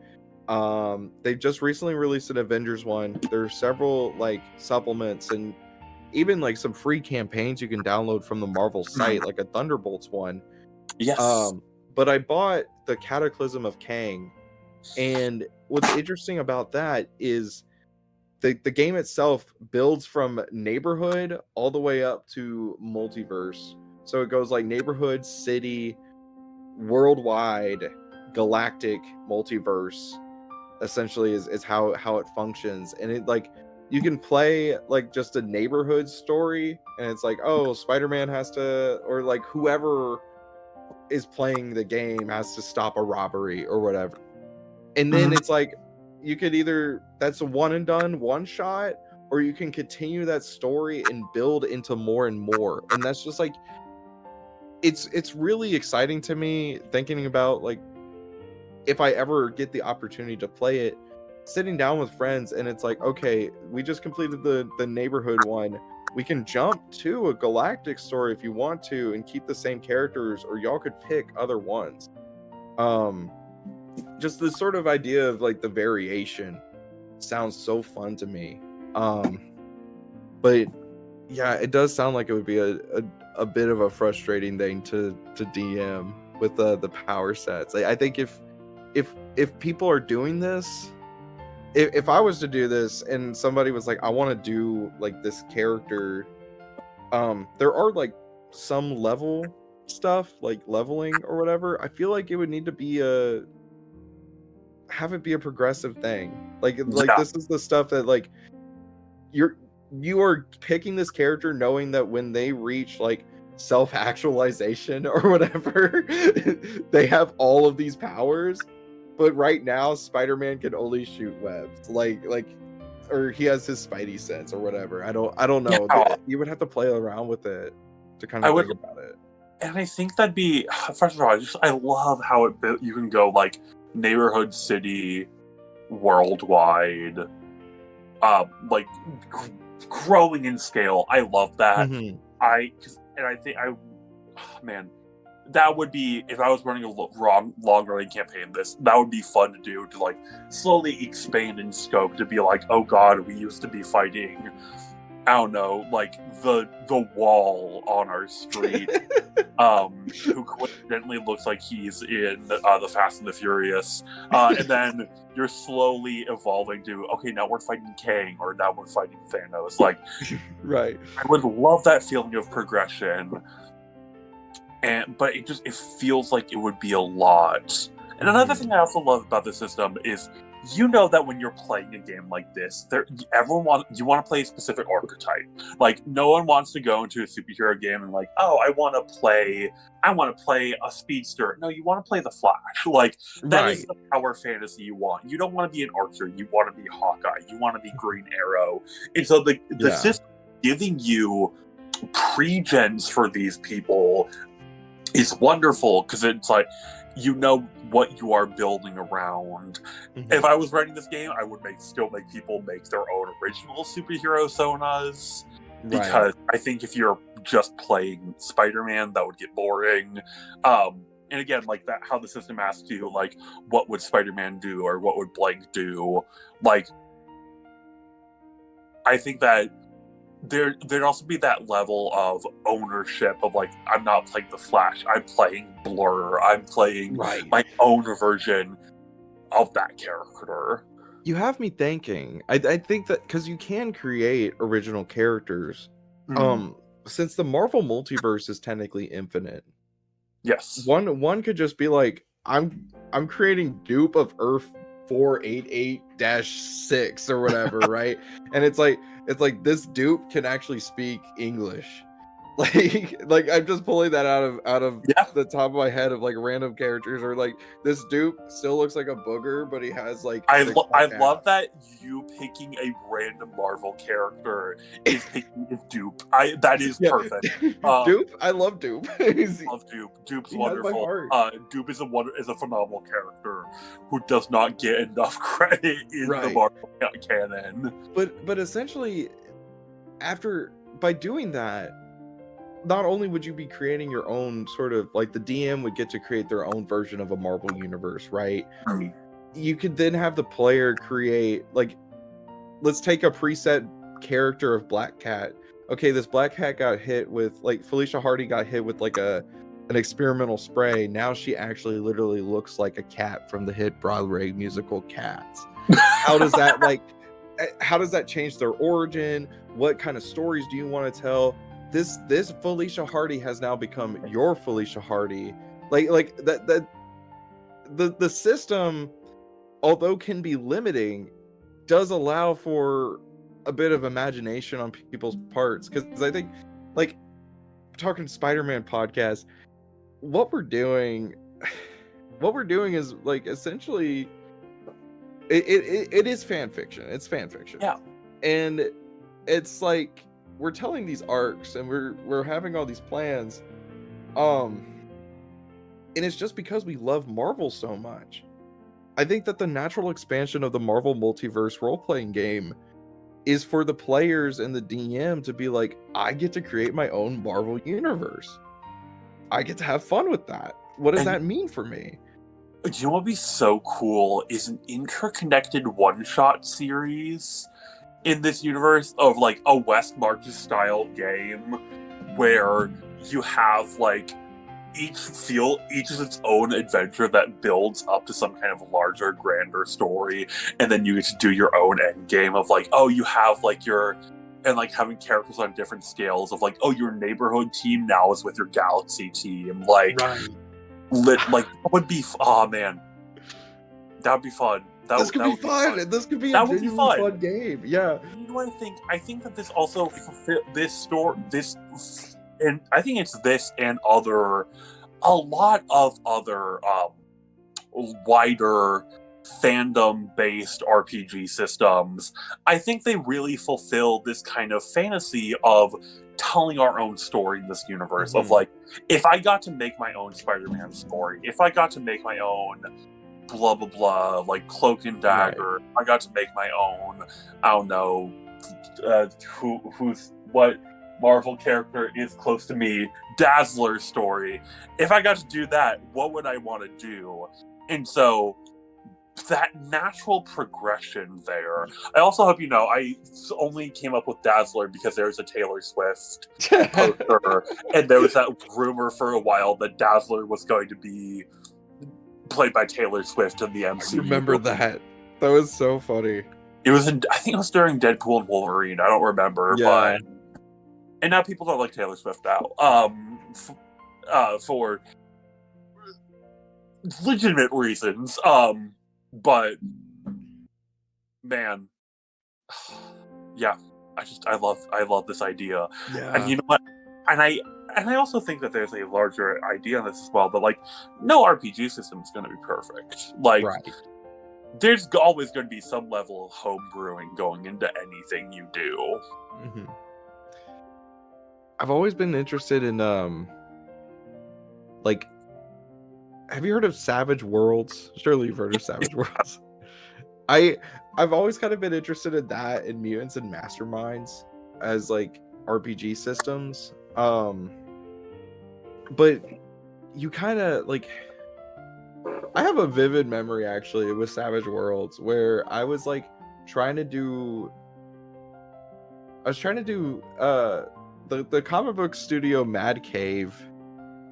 They just recently released an Avengers one. There are several like supplements and even like some free campaigns you can download from the Marvel site, like a Thunderbolts one. Yes. But I bought the Cataclysm of Kang, and what's interesting about that is the game itself builds from neighborhood all the way up to multiverse. So it goes like neighborhood, city, worldwide, galactic, multiverse. Essentially, is how it functions, and it like you can play like just a neighborhood story, and it's like, oh, Spider-Man has to, or like whoever is playing the game has to stop a robbery or whatever. And then it's like you could either, that's a one and done, one shot, or you can continue that story and build into more and more. And that's just like it's really exciting to me thinking about like if I ever get the opportunity to play it, sitting down with friends and it's like, okay, we just completed the neighborhood one. We can jump to a galactic story if you want to and keep the same characters, or y'all could pick other ones. Just the sort of idea of like the variation sounds so fun to me. But yeah, it does sound like it would be a bit of a frustrating thing to DM with the power sets. I think if people are doing this, if I was to do this and somebody was like, I want to do like this character, there are like some level stuff like leveling or whatever. I feel like it would need to be have it be a progressive thing. Like this is the stuff that like you are picking this character knowing that when they reach like self-actualization or whatever, they have all of these powers. But right now, Spider-Man can only shoot webs, like, or he has his Spidey sense or whatever. I don't know. Yeah. You would have to play around with it to kind of think about it. And I think that'd be, first of all, I love how you can go like neighborhood, city, worldwide, like growing in scale. I love that. Mhm. That would be, if I was running a long running campaign, that would be fun to do, to like slowly expand in scope, to be like, oh god, we used to be fighting, I don't know, like the wall on our street, who coincidentally looks like he's in the Fast and the Furious, and then you're slowly evolving to, okay, now we're fighting Kang, or now we're fighting Thanos. Like, right. I would love that feeling of progression. But it feels like it would be a lot. And another thing I also love about the system is, you know, that when you're playing a game like this, you want to play a specific archetype. Like, no one wants to go into a superhero game and like, oh, I want to play a speedster. No, you want to play the Flash. Like, that is the power fantasy you want. You don't want to be an archer. You want to be Hawkeye. You want to be Green Arrow. And so the system giving you pre-gens for these people is wonderful, because it's like, you know what you are building around. Mm-hmm. If I was writing this game, I would still make people make their own original superhero sonas, because I think if you're just playing Spider-Man, that would get boring. And again, like that, how the system asks you, like, what would Spider-Man do, or what would blank do? Like, I think that there'd also be that level of ownership of like, I'm not playing the Flash, I'm playing Blur, I'm playing my own version of that character. You have me thinking. I think that because you can create original characters, since the Marvel multiverse is technically infinite. Yes. One could just be like, I'm creating dupe of Earth 488-6 or whatever, right? And it's like this dupe can actually speak English. Like I'm just pulling that out of the top of my head of like random characters, or like this dupe still looks like a booger, but he has like I love that you picking a random Marvel character is picking his dupe. That is perfect. Dupe, I love Dupe. Love Dupe. Dupe's wonderful. Dupe is a phenomenal character who does not get enough credit in the Marvel canon. But essentially, by doing that, not only would you be creating your own sort of like the DM would get to create their own version of a Marvel universe, right? You could then have the player create, like, let's take a preset character of Black Cat. Okay, this Black Cat got hit with, like, Felicia Hardy got hit with like an experimental spray. Now she actually literally looks like a cat from the hit Broadway musical Cats. How does that how does that change their origin? What kind of stories do you want to tell? This Felicia Hardy has now become your Felicia Hardy. Like that the system, although can be limiting, does allow for a bit of imagination on people's parts. Because I think, like, talking Spider-Man podcast, what we're doing is, like, essentially it is fan fiction. It's fan fiction. Yeah. And it's like we're telling these arcs and we're having all these plans. And it's just because we love Marvel so much. I think that the natural expansion of the Marvel multiverse role-playing game is for the players and the DM to be like, I get to create my own Marvel universe. I get to have fun with that. What does that mean for me? You know what would be so cool is an interconnected one-shot series in this universe of, like, a West Marches style game where you have, like, each is its own adventure that builds up to some kind of larger, grander story, and then you get to do your own end game of, like, oh, you have, like, and, like, having characters on different scales of, like, oh, your neighborhood team now is with your galaxy team, like, Right. Like, that would be, oh man, that would be fun. This could be fun. This could be a genuinely fun game. Yeah. You know what I think that this also and I think it's this and a lot of other wider fandom-based RPG systems. I think they really fulfill this kind of fantasy of telling our own story in this universe. Of, like, if I got to make my own Spider-Man story, if I got to make my own blah blah blah, like Cloak and Dagger, I got to make my own, I don't know, what Marvel character is close to me, Dazzler story. If I got to do that, what would I want to do? And so that natural progression there. I also hope you know, I only came up with Dazzler because there's a Taylor Swift poster, and there was that rumor for a while that Dazzler was going to be played by Taylor Swift in the MCU. I remember that. That was so funny. It was I think it was during Deadpool and Wolverine. I don't remember, but and now people don't like Taylor Swift now. For legitimate reasons. But man, yeah, I love this idea. Yeah. And you know what? And I also think that there's a larger idea on this as well, that, like, no RPG system is going to be perfect. Like, there's always going to be some level of homebrewing going into anything you do. Mm-hmm. I've always been interested in, like, have you heard of Savage Worlds? Surely you've heard of Savage Worlds. I've always kind of been interested in that, and Mutants and Masterminds as, like, RPG systems. But you kind of, like, I have a vivid memory actually with Savage Worlds where I was, like, trying to do the comic book studio Mad Cave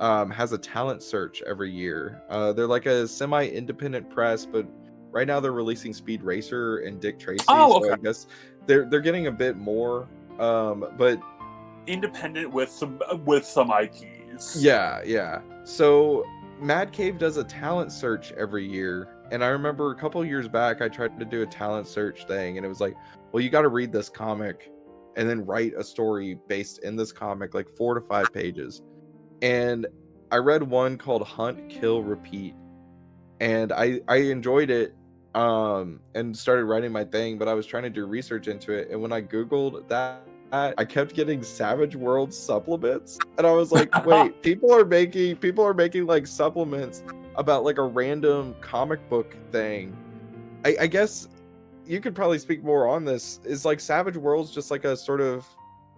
has a talent search every year. They're like a semi-independent press, but right now they're releasing Speed Racer and Dick Tracy. Oh, okay. So I guess they're getting a bit more, but independent with some IPs. Yeah. So Mad Cave does a talent search every year, and I remember a couple years back I tried to do a talent search thing, and it was like, well, you got to read this comic and then write a story based in this comic, like 4 to 5 pages. And I read one called Hunt, Kill, Repeat, and I enjoyed it, and started writing my thing, but I was trying to do research into it, and when I Googled that, I kept getting Savage Worlds supplements, and I was like, wait, people are making like supplements about like a random comic book thing. I guess you could probably speak more on this. Is like Savage Worlds just like a sort of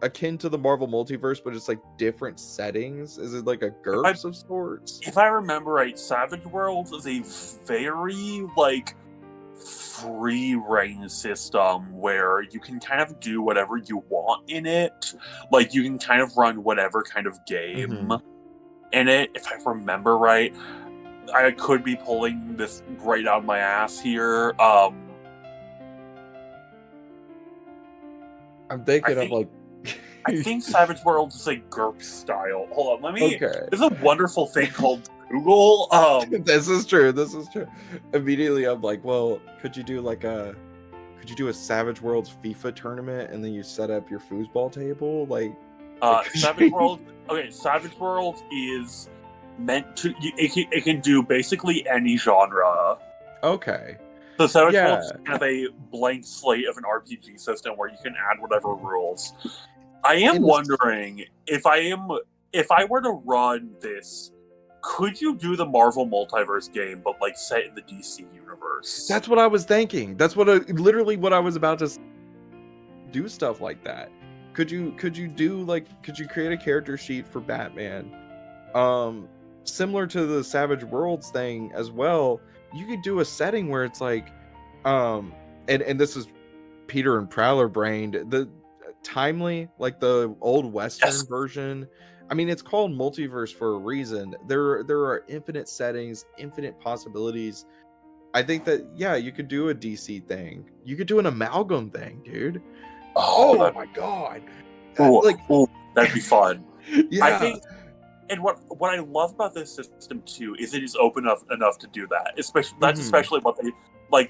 akin to the Marvel multiverse, but it's like different settings? Is it like a GURPS of sorts? If I remember right, Savage Worlds is a very like free reign system where you can kind of do whatever you want in it. Like you can kind of run whatever kind of game in it. If I remember right, I could be pulling this right out of my ass here. I'm thinking of like. I think Savage Worlds is like GURPS style. Hold on, let me. Okay. There's a wonderful thing called Google. This is true. This is true. Immediately, I'm like, well, could you do a Savage Worlds FIFA tournament and then you set up your foosball table? Savage Worlds. Okay, Savage Worlds is meant to. It can do basically any genre. Okay. So Savage Worlds is kind of a blank slate of an RPG system where you can add whatever rules. I am wondering if I were to run this, could you do the Marvel multiverse game, but like set in the DC universe? That's what I was thinking. That's literally what I was about to do, stuff like that. Could you create a character sheet for Batman? Similar to the Savage Worlds thing as well, you could do a setting where it's like, and this is Peter and Prowler brained, the timely, like the old Western version. I mean, it's called multiverse for a reason. There are infinite settings, infinite possibilities. I think that you could do a DC thing. You could do an amalgam thing, dude. Oh my god. That'd be fun. Yeah. I think, and what I love about this system too is it is open enough to do that. Especially what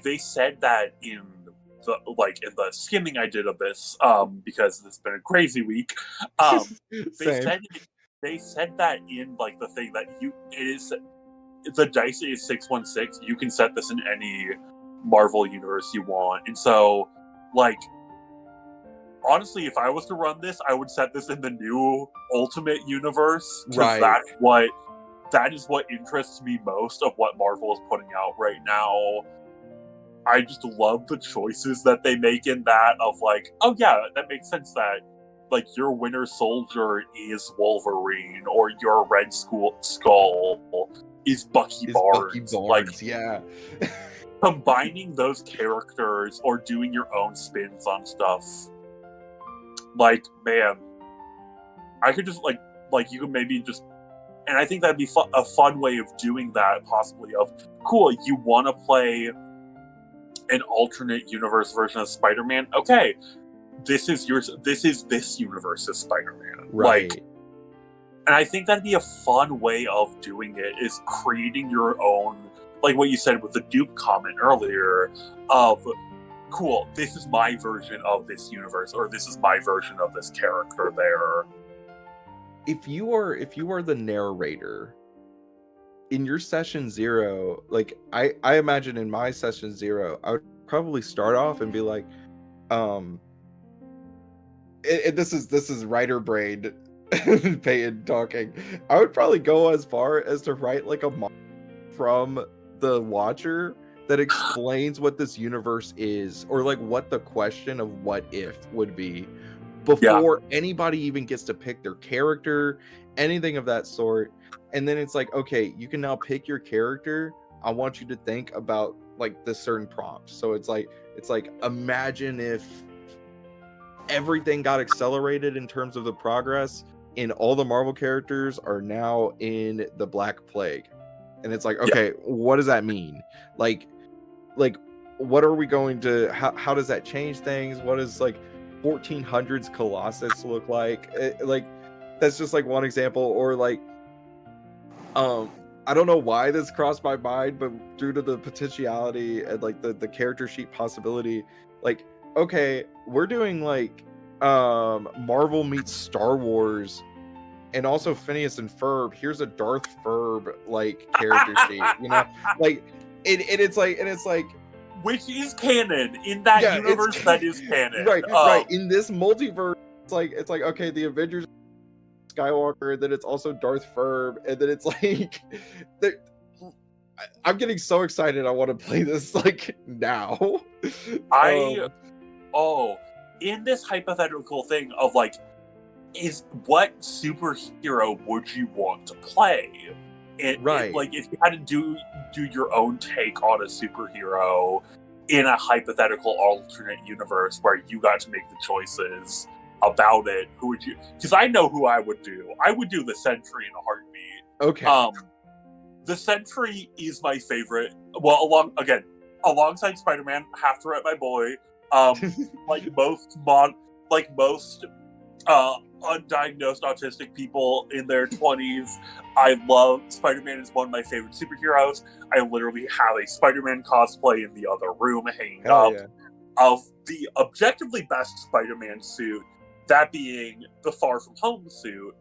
they said that in the skimming I did of this, because it's been a crazy week. They said that in like the thing that the dice is 616. You can set this in any Marvel universe you want, and so like honestly, if I was to run this, I would set this in the new Ultimate universe, because that is what interests me most of what Marvel is putting out right now. I just love the choices that they make in that of like, oh yeah, that makes sense that like your Winter Soldier is Wolverine or your Red Skull is Bucky Barnes. Like, yeah. Combining those characters or doing your own spins on stuff. Like, man, I could just like you could maybe just, and I think that'd be a fun way of doing that, possibly. Of cool, you want to play an alternate universe version of Spider-Man? Okay, this is this universe's Spider-Man, right? Like, and I think that'd be a fun way of doing it, is creating your own, like what you said with the Duke comment earlier, of cool, this is my version of this universe, or this is my version of this character there. If you are the narrator in your session 0, like I imagine in my session 0, I would probably start off and be like, this is writer brain Peyton talking. I would probably go as far as to write like a from the Watcher that explains what this universe is, or like what the question of what if would be, before anybody even gets to pick their character, anything of that sort. And then it's like, okay, you can now pick your character. I want you to think about like this certain prompt. So it's like imagine if everything got accelerated in terms of the progress, and all the Marvel characters are now in the Black Plague. And it's like, okay, what does that mean? Like what are we going to, how does that change things? What does like 1400s Colossus look like? Like that's just like one example. Or like I don't know why this crossed my mind, but due to the potentiality and like the character sheet possibility, like, okay, we're doing like Marvel meets Star Wars, and also Phineas and Ferb. Here's a Darth Ferb like character sheet, you know, like it's like which is canon in that universe. That is canon, right? In this multiverse, it's like okay, the Avengers, Skywalker, and then it's also Darth Ferb, and then it's like I'm getting so excited. I want to play this like now. In this hypothetical thing of like, is what superhero would you want to play? Right. Like, if you had to do your own take on a superhero in a hypothetical alternate universe where you got to make the choices about it, who would you? Because I know who I would do. I would do the Sentry in a heartbeat. Okay. The Sentry is my favorite. Well, alongside Spider-Man, have to write my boy. Like most undiagnosed autistic people in their 20s, I love Spider-Man. Is one of my favorite superheroes. I literally have a Spider-Man cosplay in the other room hanging Hell up yeah. of the objectively best Spider-Man suit, that being the Far From Home suit,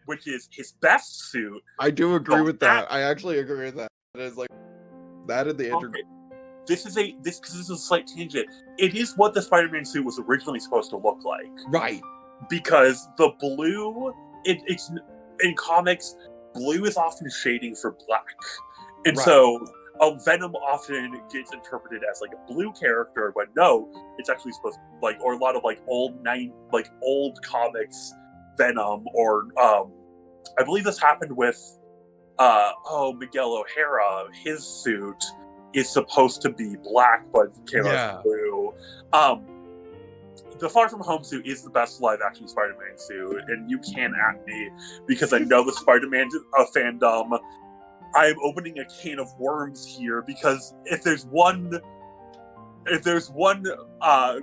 which is his best suit. I do agree with that. that- I actually agree with that. It is like that in the intro. Okay. This is a slight tangent. It is what the Spider-Man suit was originally supposed to look like. Right. Because the blue, it's in comics, blue is often shading for black, and Right. so Venom often gets interpreted as like a blue character, but no, it's actually supposed to, like, or a lot of like old comics Venom, or I believe this happened with Miguel O'Hara. His suit is supposed to be black, but came out as blue. The Far From Home suit is the best live-action Spider-Man suit, and you can at me because I know the Spider-Man fandom. I am opening a can of worms here, because if there's one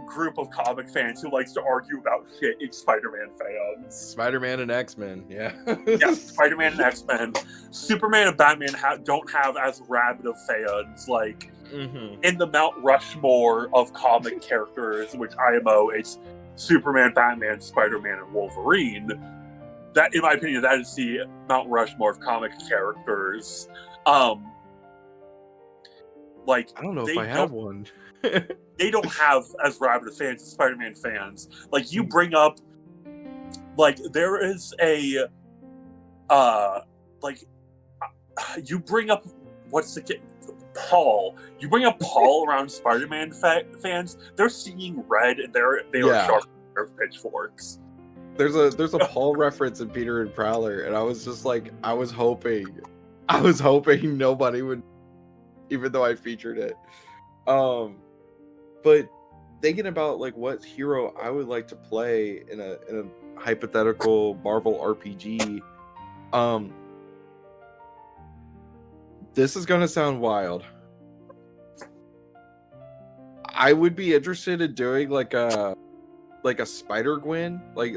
group of comic fans who likes to argue about shit, it's Spider-Man fans. Spider-Man and X-Men, yeah. Yeah, Spider-Man and X-Men. Superman and Batman don't have as rabid of fans. Like, in the Mount Rushmore of comic characters, which IMO, it's Superman, Batman, Spider-Man, and Wolverine. That, in my opinion, that is the Mount Rushmore of comic characters. Like, I don't know if I have one. They don't have as rabid of fans as Spider-Man fans. Like, you bring up, like, there is a, you bring up, Paul. You bring up Paul around Spider-Man fans, they're seeing red, and they are sharp their pitchforks. There's a Paul reference in Peter and Prowler, and I was just like, I was hoping nobody would, even though I featured it. But thinking about like what hero I would like to play in a hypothetical Marvel RPG, this is gonna sound wild. I would be interested in doing like a Spider-Gwen. Like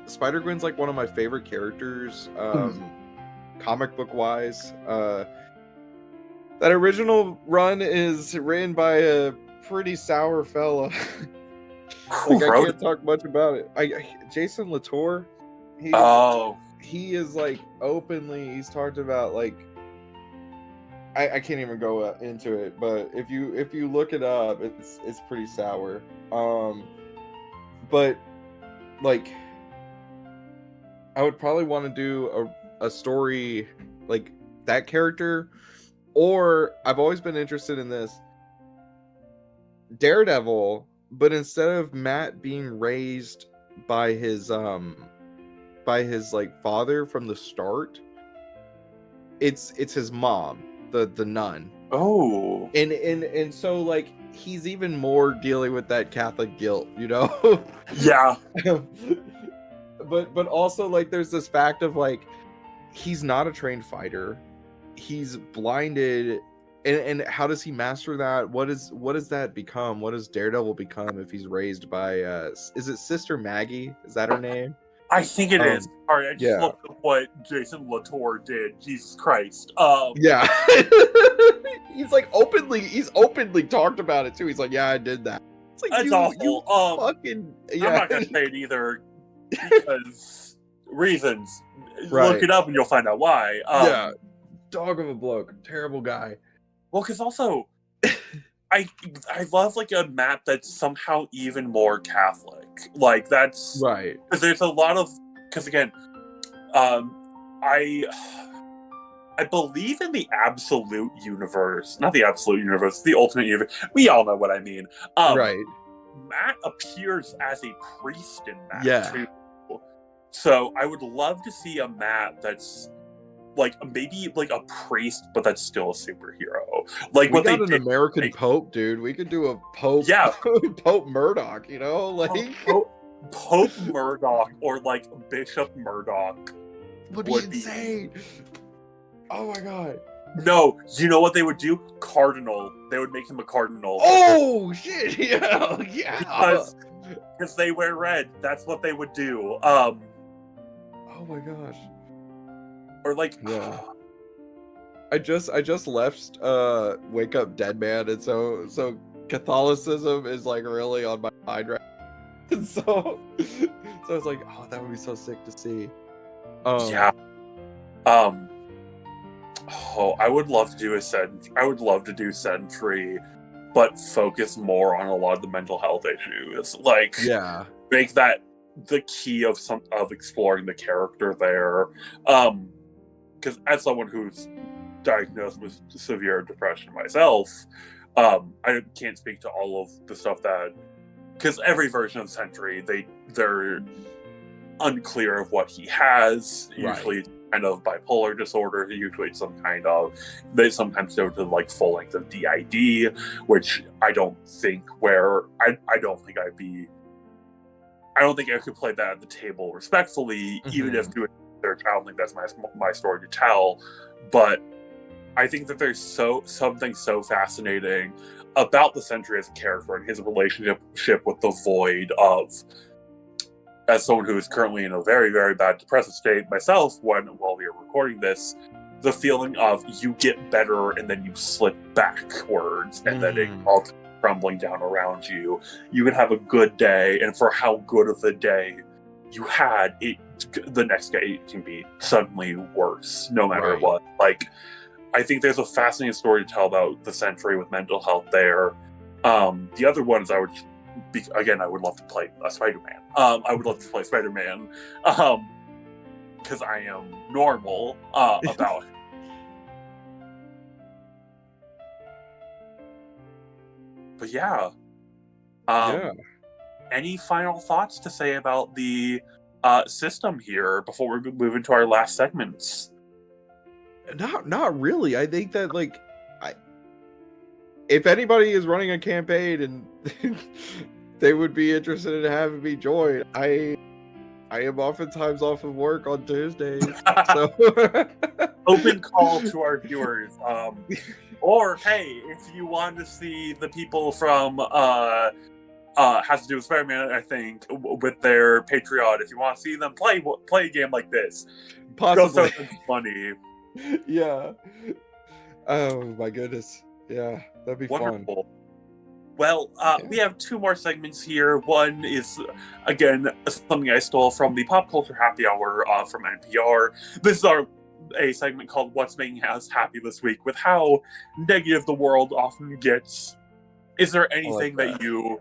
Spider-Gwen's like one of my favorite characters, comic book wise. That original run is written by a pretty sour fella. Like, I can't talk much about it. Jason Latour. He is like openly. He's talked about like. I can't even go into it, but if you look it up, it's pretty sour. But like, I would probably want to do a story like that character, or I've always been interested in this Daredevil, but instead of Matt being raised by his like father from the start, it's his mom, the nun. Oh. And so like he's even more dealing with that Catholic guilt, you know? Yeah. But also like there's this fact of like he's not a trained fighter. He's blinded, and how does he master that? What does that become? What does Daredevil become if he's raised by is it Sister Maggie? Is that her name? I think it is. Sorry, I just looked up what Jason Latour did. Jesus Christ. Yeah. He's openly talked about it too. He's like, yeah, I did that. It's like, that's awful. Fucking, I'm not gonna say it either because reasons. Right. Look it up and you'll find out why. Yeah. Dog of a bloke. Terrible guy. Well, because also I love like a map that's somehow even more Catholic. Like that's right. Because there's a lot of again, I believe in the absolute universe, not the absolute universe, the ultimate universe. We all know what I mean. Right. Matt appears as a priest in that Yeah. too. So I would love to see a Matt that's like maybe like a priest, but that's still a superhero. Like We what they got an did, American like, Pope, dude. We could do a Pope. Yeah. Pope Murdoch. You know, like Pope Murdoch or like Bishop Murdoch would be insane. Oh my god. No, you know what they would do? Cardinal. They would make him a cardinal. Oh shit! Yeah, yeah. Because they wear red. That's what they would do. Oh my gosh. Or like, yeah. I just left Wake Up Dead Man, and so Catholicism is like really on my mind right now. And so I was like, oh, that would be so sick to see. Yeah. Oh, I would love to do Sentry, but focus more on a lot of the mental health issues. Like, yeah, make that the key of exploring the character there. Because as someone who's diagnosed with severe depression myself, I can't speak to all of the stuff that, because every version of Sentry, they're unclear of what he has. Right. Usually kind of bipolar disorder, usually they sometimes go to like full length of DID, which I don't think I don't think I could play that at the table respectfully, even if doing research. I don't think that's my story to tell. But I think that there's something so fascinating about the Sentry as a character and his relationship with the Void of, as someone who is currently in a very, very bad depressive state myself, while we are recording this, the feeling of you get better and then you slip backwards and then it all crumbling down around you. You can have a good day, and for how good of a day you had, the next day it can be suddenly worse, no matter what. Like, I think there's a fascinating story to tell about the Sentry with mental health there. The other ones I would love to play Spider-Man. I would love to play Spider-Man because I am normal about it. But yeah. Any final thoughts to say about the system here before we move into our last segments? Not really. I think that if anybody is running a campaign and they would be interested in having me join, I am oftentimes off of work on Tuesdays. So open call to our viewers. Or hey, if you want to see the people from Has to Do with Spider-Man, I think, with their Patreon, if you want to see them play a game like this, possibly go spend some money. Yeah. Oh my goodness. Yeah, that'd be wonderful. Fun. Well, we have two more segments here. One is, again, something I stole from the Pop Culture Happy Hour from NPR. This is a segment called What's Making Us Happy This Week, with how negative the world often gets. Is there anything that you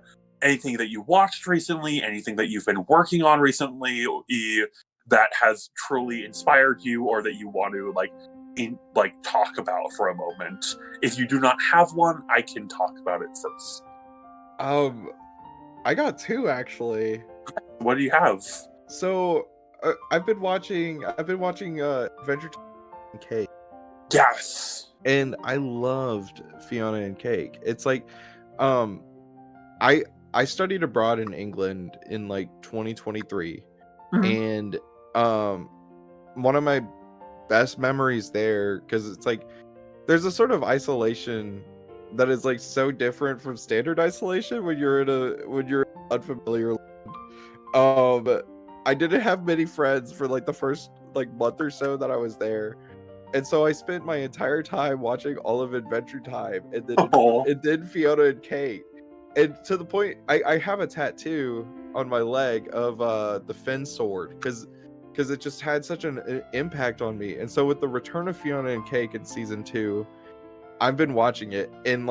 watched recently, anything that you've been working on recently that has truly inspired you, or that you want to talk about for a moment? If you do not have one, I can talk about it first. I got two actually. What do you have? So I've been watching Adventure Time and Cake. Yes. And I loved Fiona and Cake. It's like I studied abroad in England in 2023. And one of my best memories there, because it's there's a sort of isolation that is so different from standard isolation when you're in unfamiliar land. I didn't have many friends for the first month or so that I was there, and so I spent my entire time watching all of Adventure Time and then Fiona and Kate, and to the point I have a tattoo on my leg of the Fen sword because it just had such an impact on me. And so with the return of Fiona and Cake in season 2, I've been watching it, and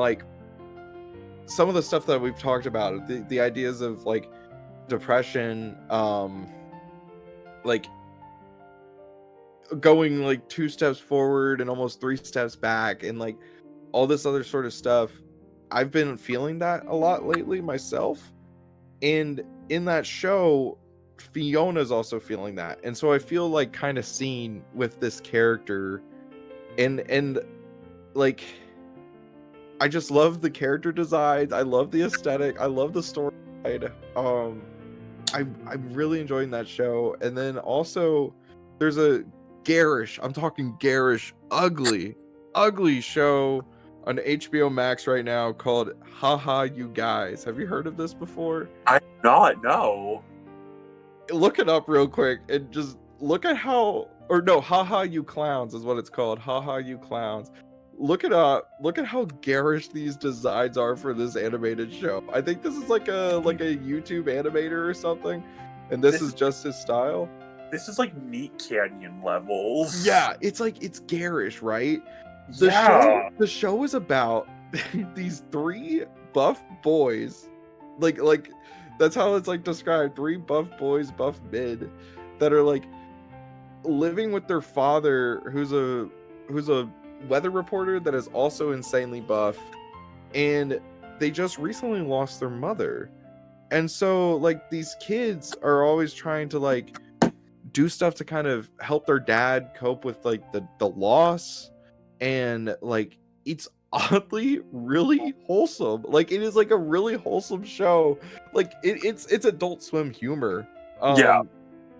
some of the stuff that we've talked about, the ideas of depression, going 2 steps forward and almost 3 steps back, and all this other sort of stuff. I've been feeling that a lot lately myself. And in that show, Fiona's also feeling that. And so I feel like kind of seen with this character, and like I just love the character designs. I love the aesthetic. I love the story. I'm really enjoying that show. And then also there's a I'm talking garish, ugly show on HBO Max right now called Haha You Guys. Have you heard of this before? I do not know. Look it up real quick and just look at Haha You Clowns is what it's called. Haha You Clowns. Look it up. Look at how garish these designs are for this animated show. I think this is like a YouTube animator or something, and this is just his style. This is like Meat Canyon levels. Yeah, it's garish, right? The show is about these three buff boys, like that's how it's like described. Three buff boys, buff mid, that are like living with their father, who's a weather reporter that is also insanely buff, and they just recently lost their mother. And so like these kids are always trying to like do stuff to kind of help their dad cope with like the loss, and like it's oddly really wholesome. Like it is like a really wholesome show. Like it's Adult Swim humor.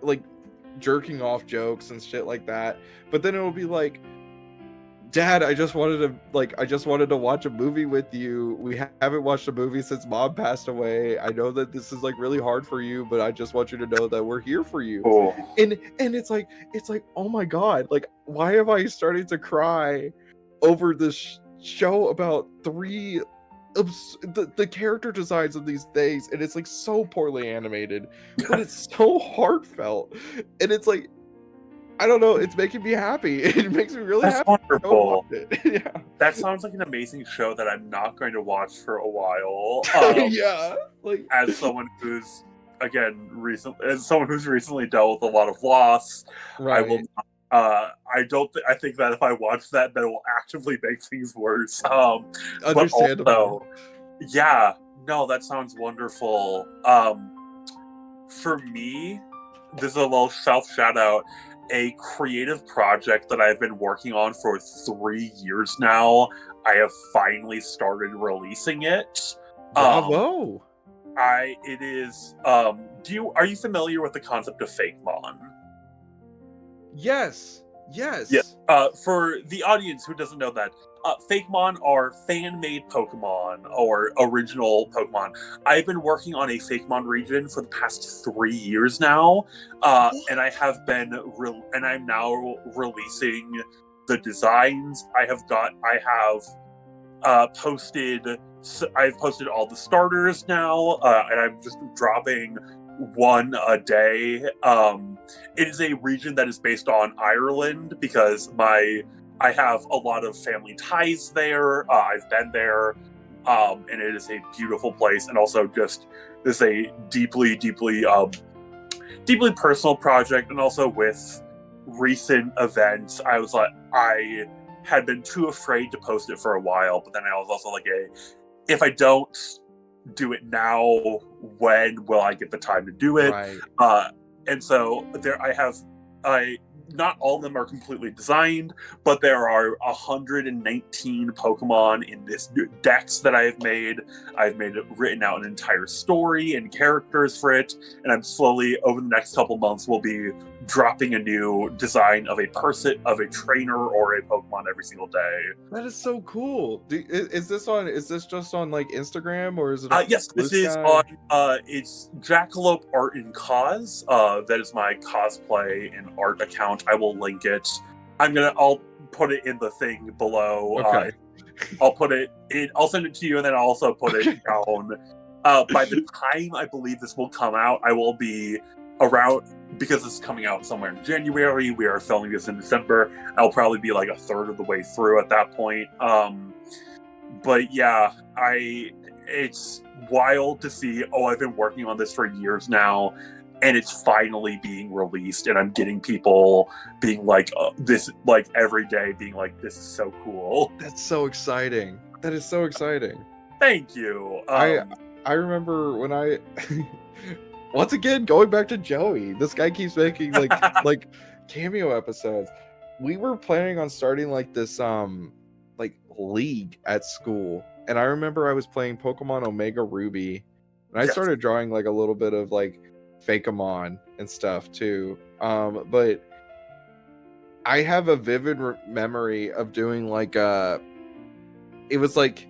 Like jerking off jokes and shit like that. But then it'll be like, Dad, I just wanted to watch a movie with you. We haven't watched a movie since Mom passed away. I know that this is like really hard for you, but I just want you to know that we're here for you. Oh. And it's like, oh my God, like why am I starting to cry over this show about the character designs of these things, and it's like so poorly animated, but it's so heartfelt, and it's like, I don't know, it's making me happy. It makes me really happy. Wonderful. Yeah. That sounds like an amazing show that I'm not going to watch for a while. Yeah, like as someone who's recently dealt with a lot of loss, right. I will. I think that if I watch that it will actively make things worse. Understandable. But also, yeah, no, that sounds wonderful. For me, this is a little self shout out. A creative project that I've been working on for 3 years now. I have finally started releasing it. Bravo! Are you familiar with the concept of Fakemon? Yes. For the audience who doesn't know that, Fakemon are fan-made Pokemon or original Pokemon. I've been working on a Fakemon region for the past 3 years now, and I'm now releasing the designs. I've posted all the starters now, and I'm just dropping one a day. It is a region that is based on Ireland because I have a lot of family ties there. I've been there, and it is a beautiful place. And also, just this is a deeply personal project. And also, with recent events, I had been too afraid to post it for a while. But then I was also like, if I don't do it now, when will I get the time to do it? Right. And so not all of them are completely designed, but there are 119 Pokemon in this dex that I have made. I've written out an entire story and characters for it, and I'm slowly, over the next couple months, will be dropping a new design of a trainer, or a Pokemon every single day. That is so cool. Is this just on like Instagram, or is it? Yes, this is on. It's Jackalope Art and Cause. That is my cosplay and art account. I will link it. I'll put it in the thing below. Okay. I'll send it to you, and then I'll also put it down. By the time I believe this will come out, I will be around, because it's coming out somewhere in January. We are filming this in December. I'll probably be like a third of the way through at that point. But yeah, it's wild to see. I've been working on this for years now, and it's finally being released, and I'm getting people being like, this, like every day being like, this is so cool. That's so exciting. That is so exciting. Thank you. I remember when I once again going back to Joey. This guy keeps making like cameo episodes. We were planning on starting like this like league at school, and I remember I was playing Pokemon Omega Ruby, and I Yes. started drawing like a little bit of like Fakeamon and stuff too. But I have a vivid memory of doing like it was like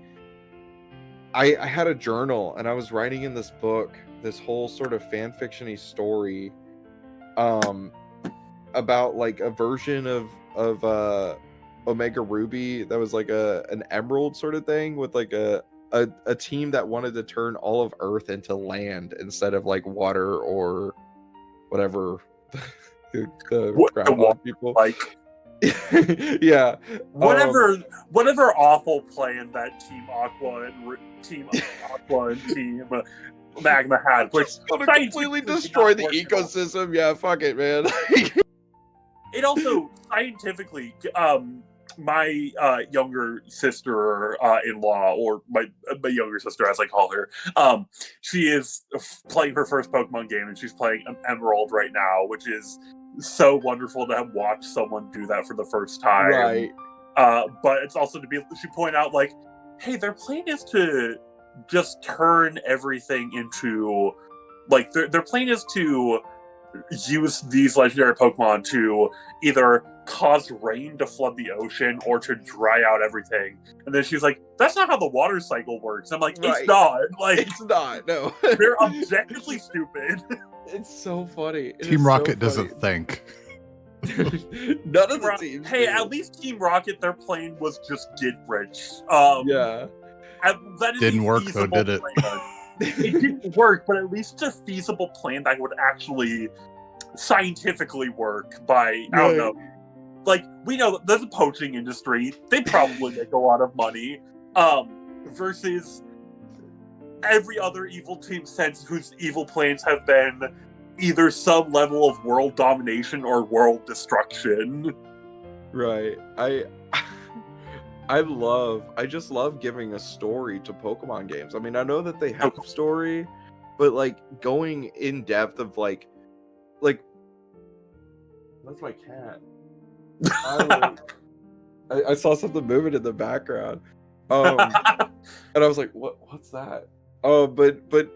I had a journal and I was writing in this book this whole sort of fan fiction-y story about like a version of Omega Ruby that was like an emerald sort of thing with like a team that wanted to turn all of Earth into land instead of like water or whatever the groundhog people Like yeah, whatever awful plan that Team Aqua and Team Magma had, which it's gonna completely destroy the ecosystem. Yeah, fuck it, man. It also scientifically, my younger sister-in-law, or my younger sister as I call her, she is playing her first Pokemon game, and she's playing Emerald right now, which is so wonderful to have watched someone do that for the first time. Right. But it's also to be, she point out like, hey, their plan is to just turn everything into, like, their plan is to use these legendary Pokemon to either cause rain to flood the ocean or to dry out everything. And then she's like, that's not how the water cycle works. I'm like, Right. it's not. Like, It's not. No. they're objectively stupid. It's so funny. It Team is Rocket so doesn't think. None of the teams. Hey, do. at least Team Rocket, their plan was just get rich. Yeah. That is Didn't a work, though, feasible did it? plan. It didn't work, but at least it's a feasible plan that would actually scientifically work by, I don't know. Like, we know there's a poaching industry. They probably make a lot of money. Versus every other evil team since whose evil plans have been either some level of world domination or world destruction. Right. I just love giving a story to Pokemon games. I mean, I know that they have a story, but like going in depth of like that's my cat. I saw something moving in the background. And I was like, what's that? But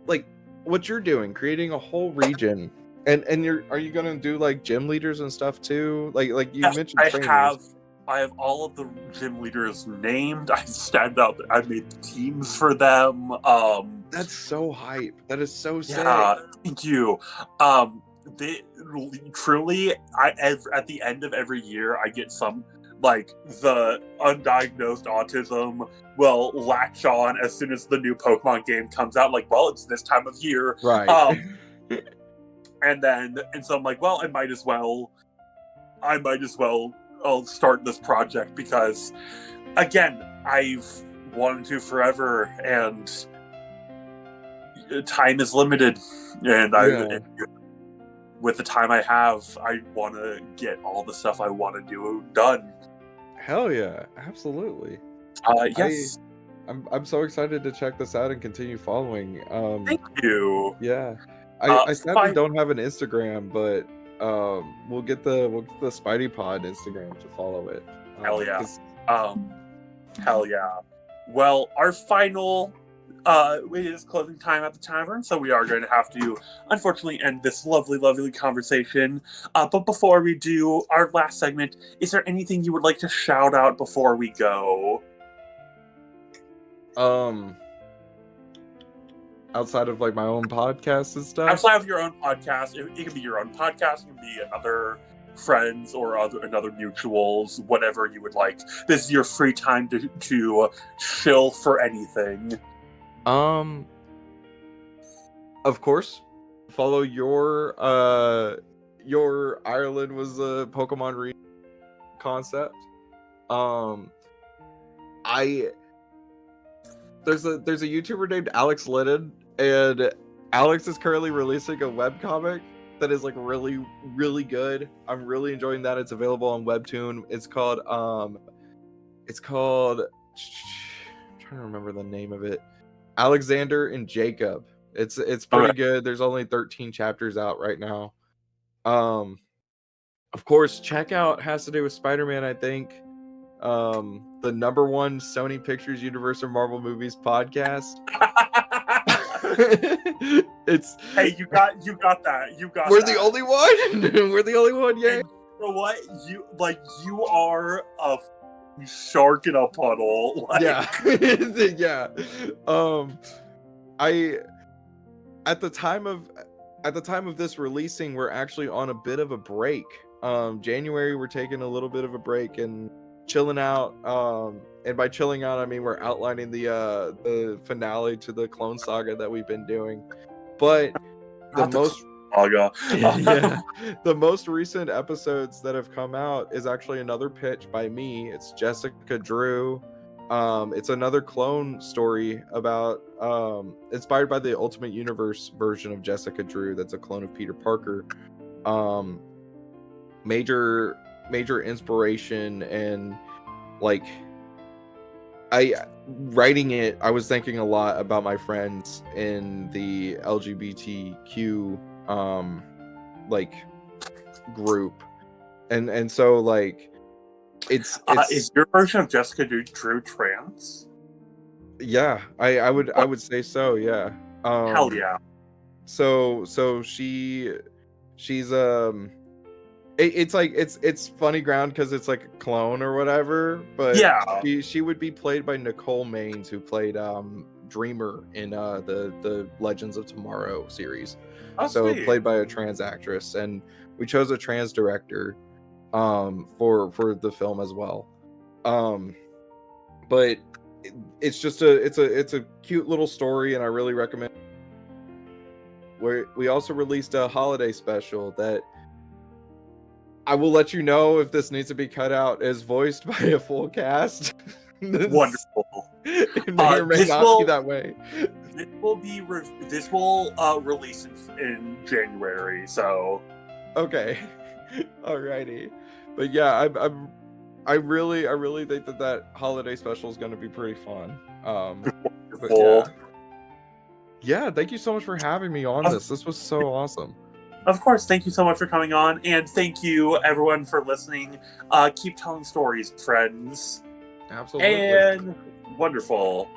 like what you're doing, creating a whole region, and are you gonna do like gym leaders and stuff too? Like you Yes, mentioned trainers. I have all of the gym leaders named. I stand up. I made teams for them. That's so hype. That is so sick. Yeah, thank you. They truly, at the end of every year, I get some, like, the undiagnosed autism will latch on as soon as the new Pokemon game comes out. Like, well, it's this time of year, Right. and so I'm like, well, I might as well. I'll start this project because, again, I've wanted to forever, and time is limited, and with the time I have, I want to get all the stuff I want to do done. Hell yeah, absolutely. Yes. I'm so excited to check this out and continue following. Thank you. Yeah. I sadly fine. don't have an Instagram, but we'll get the Spidey Pod Instagram to follow it. Hell yeah. 'cause- Hell yeah. Well, our final it is closing time at the tavern, so we are going to have to unfortunately end this lovely conversation. But before we do our last segment, is there anything you would like to shout out before we go? Outside of like my own podcast and stuff. Outside of your own podcast, it can be your own podcast, it can be another friends or another mutuals, whatever you would like. This is your free time to chill for anything. Of course, follow your Ireland was a Pokemon concept. There's a YouTuber named Alex Lennon, and Alex is currently releasing a webcomic that is like really, really good. I'm really enjoying that. It's available on Webtoon. It's called I'm trying to remember the name of it. Alexander and Jacob. It's pretty good. There's only 13 chapters out right now. Of course, check out Has to Do with Spider-Man, I think. The number one Sony Pictures Universe of Marvel Movies podcast. It's Hey, you got that. we're the only one. We're the only one, yeah. And you know what? You are a shark in a puddle. Like, Yeah. Yeah. I at the time of this releasing, we're actually on a bit of a break. January, we're taking a little bit of a break and chilling out. And by chilling out, I mean we're outlining the finale to the Clone Saga that we've been doing. But the most saga. yeah, the most recent episodes that have come out is actually another pitch by me. It's Jessica Drew. It's another clone story about inspired by the Ultimate Universe version of Jessica Drew. That's a clone of Peter Parker. Major inspiration, and like writing it, I was thinking a lot about my friends in the LGBTQ like group, and so like it's is your version of Jessica Drew trans? Yeah, I would say so, yeah. Hell yeah. So she's it's like it's funny ground because it's like a clone or whatever, but Yeah. she would be played by Nicole Maines, who played Dreamer in the Legends of Tomorrow series. Oh, So sweet. played by a trans actress, and we chose a trans director for the film as well. But it's just it's a cute little story, and I really recommend. We also released a holiday special that I will let you know if this needs to be cut out, is voiced by a full cast. Wonderful. It may or may this not will- be that way. This will release in January. So Okay. Alrighty. But yeah, I really think that holiday special is going to be pretty fun. But wonderful. yeah, thank you so much for having me on this. This was so awesome. Of course, thank you so much for coming on, and thank you everyone for listening. Keep telling stories, friends. Absolutely. And wonderful.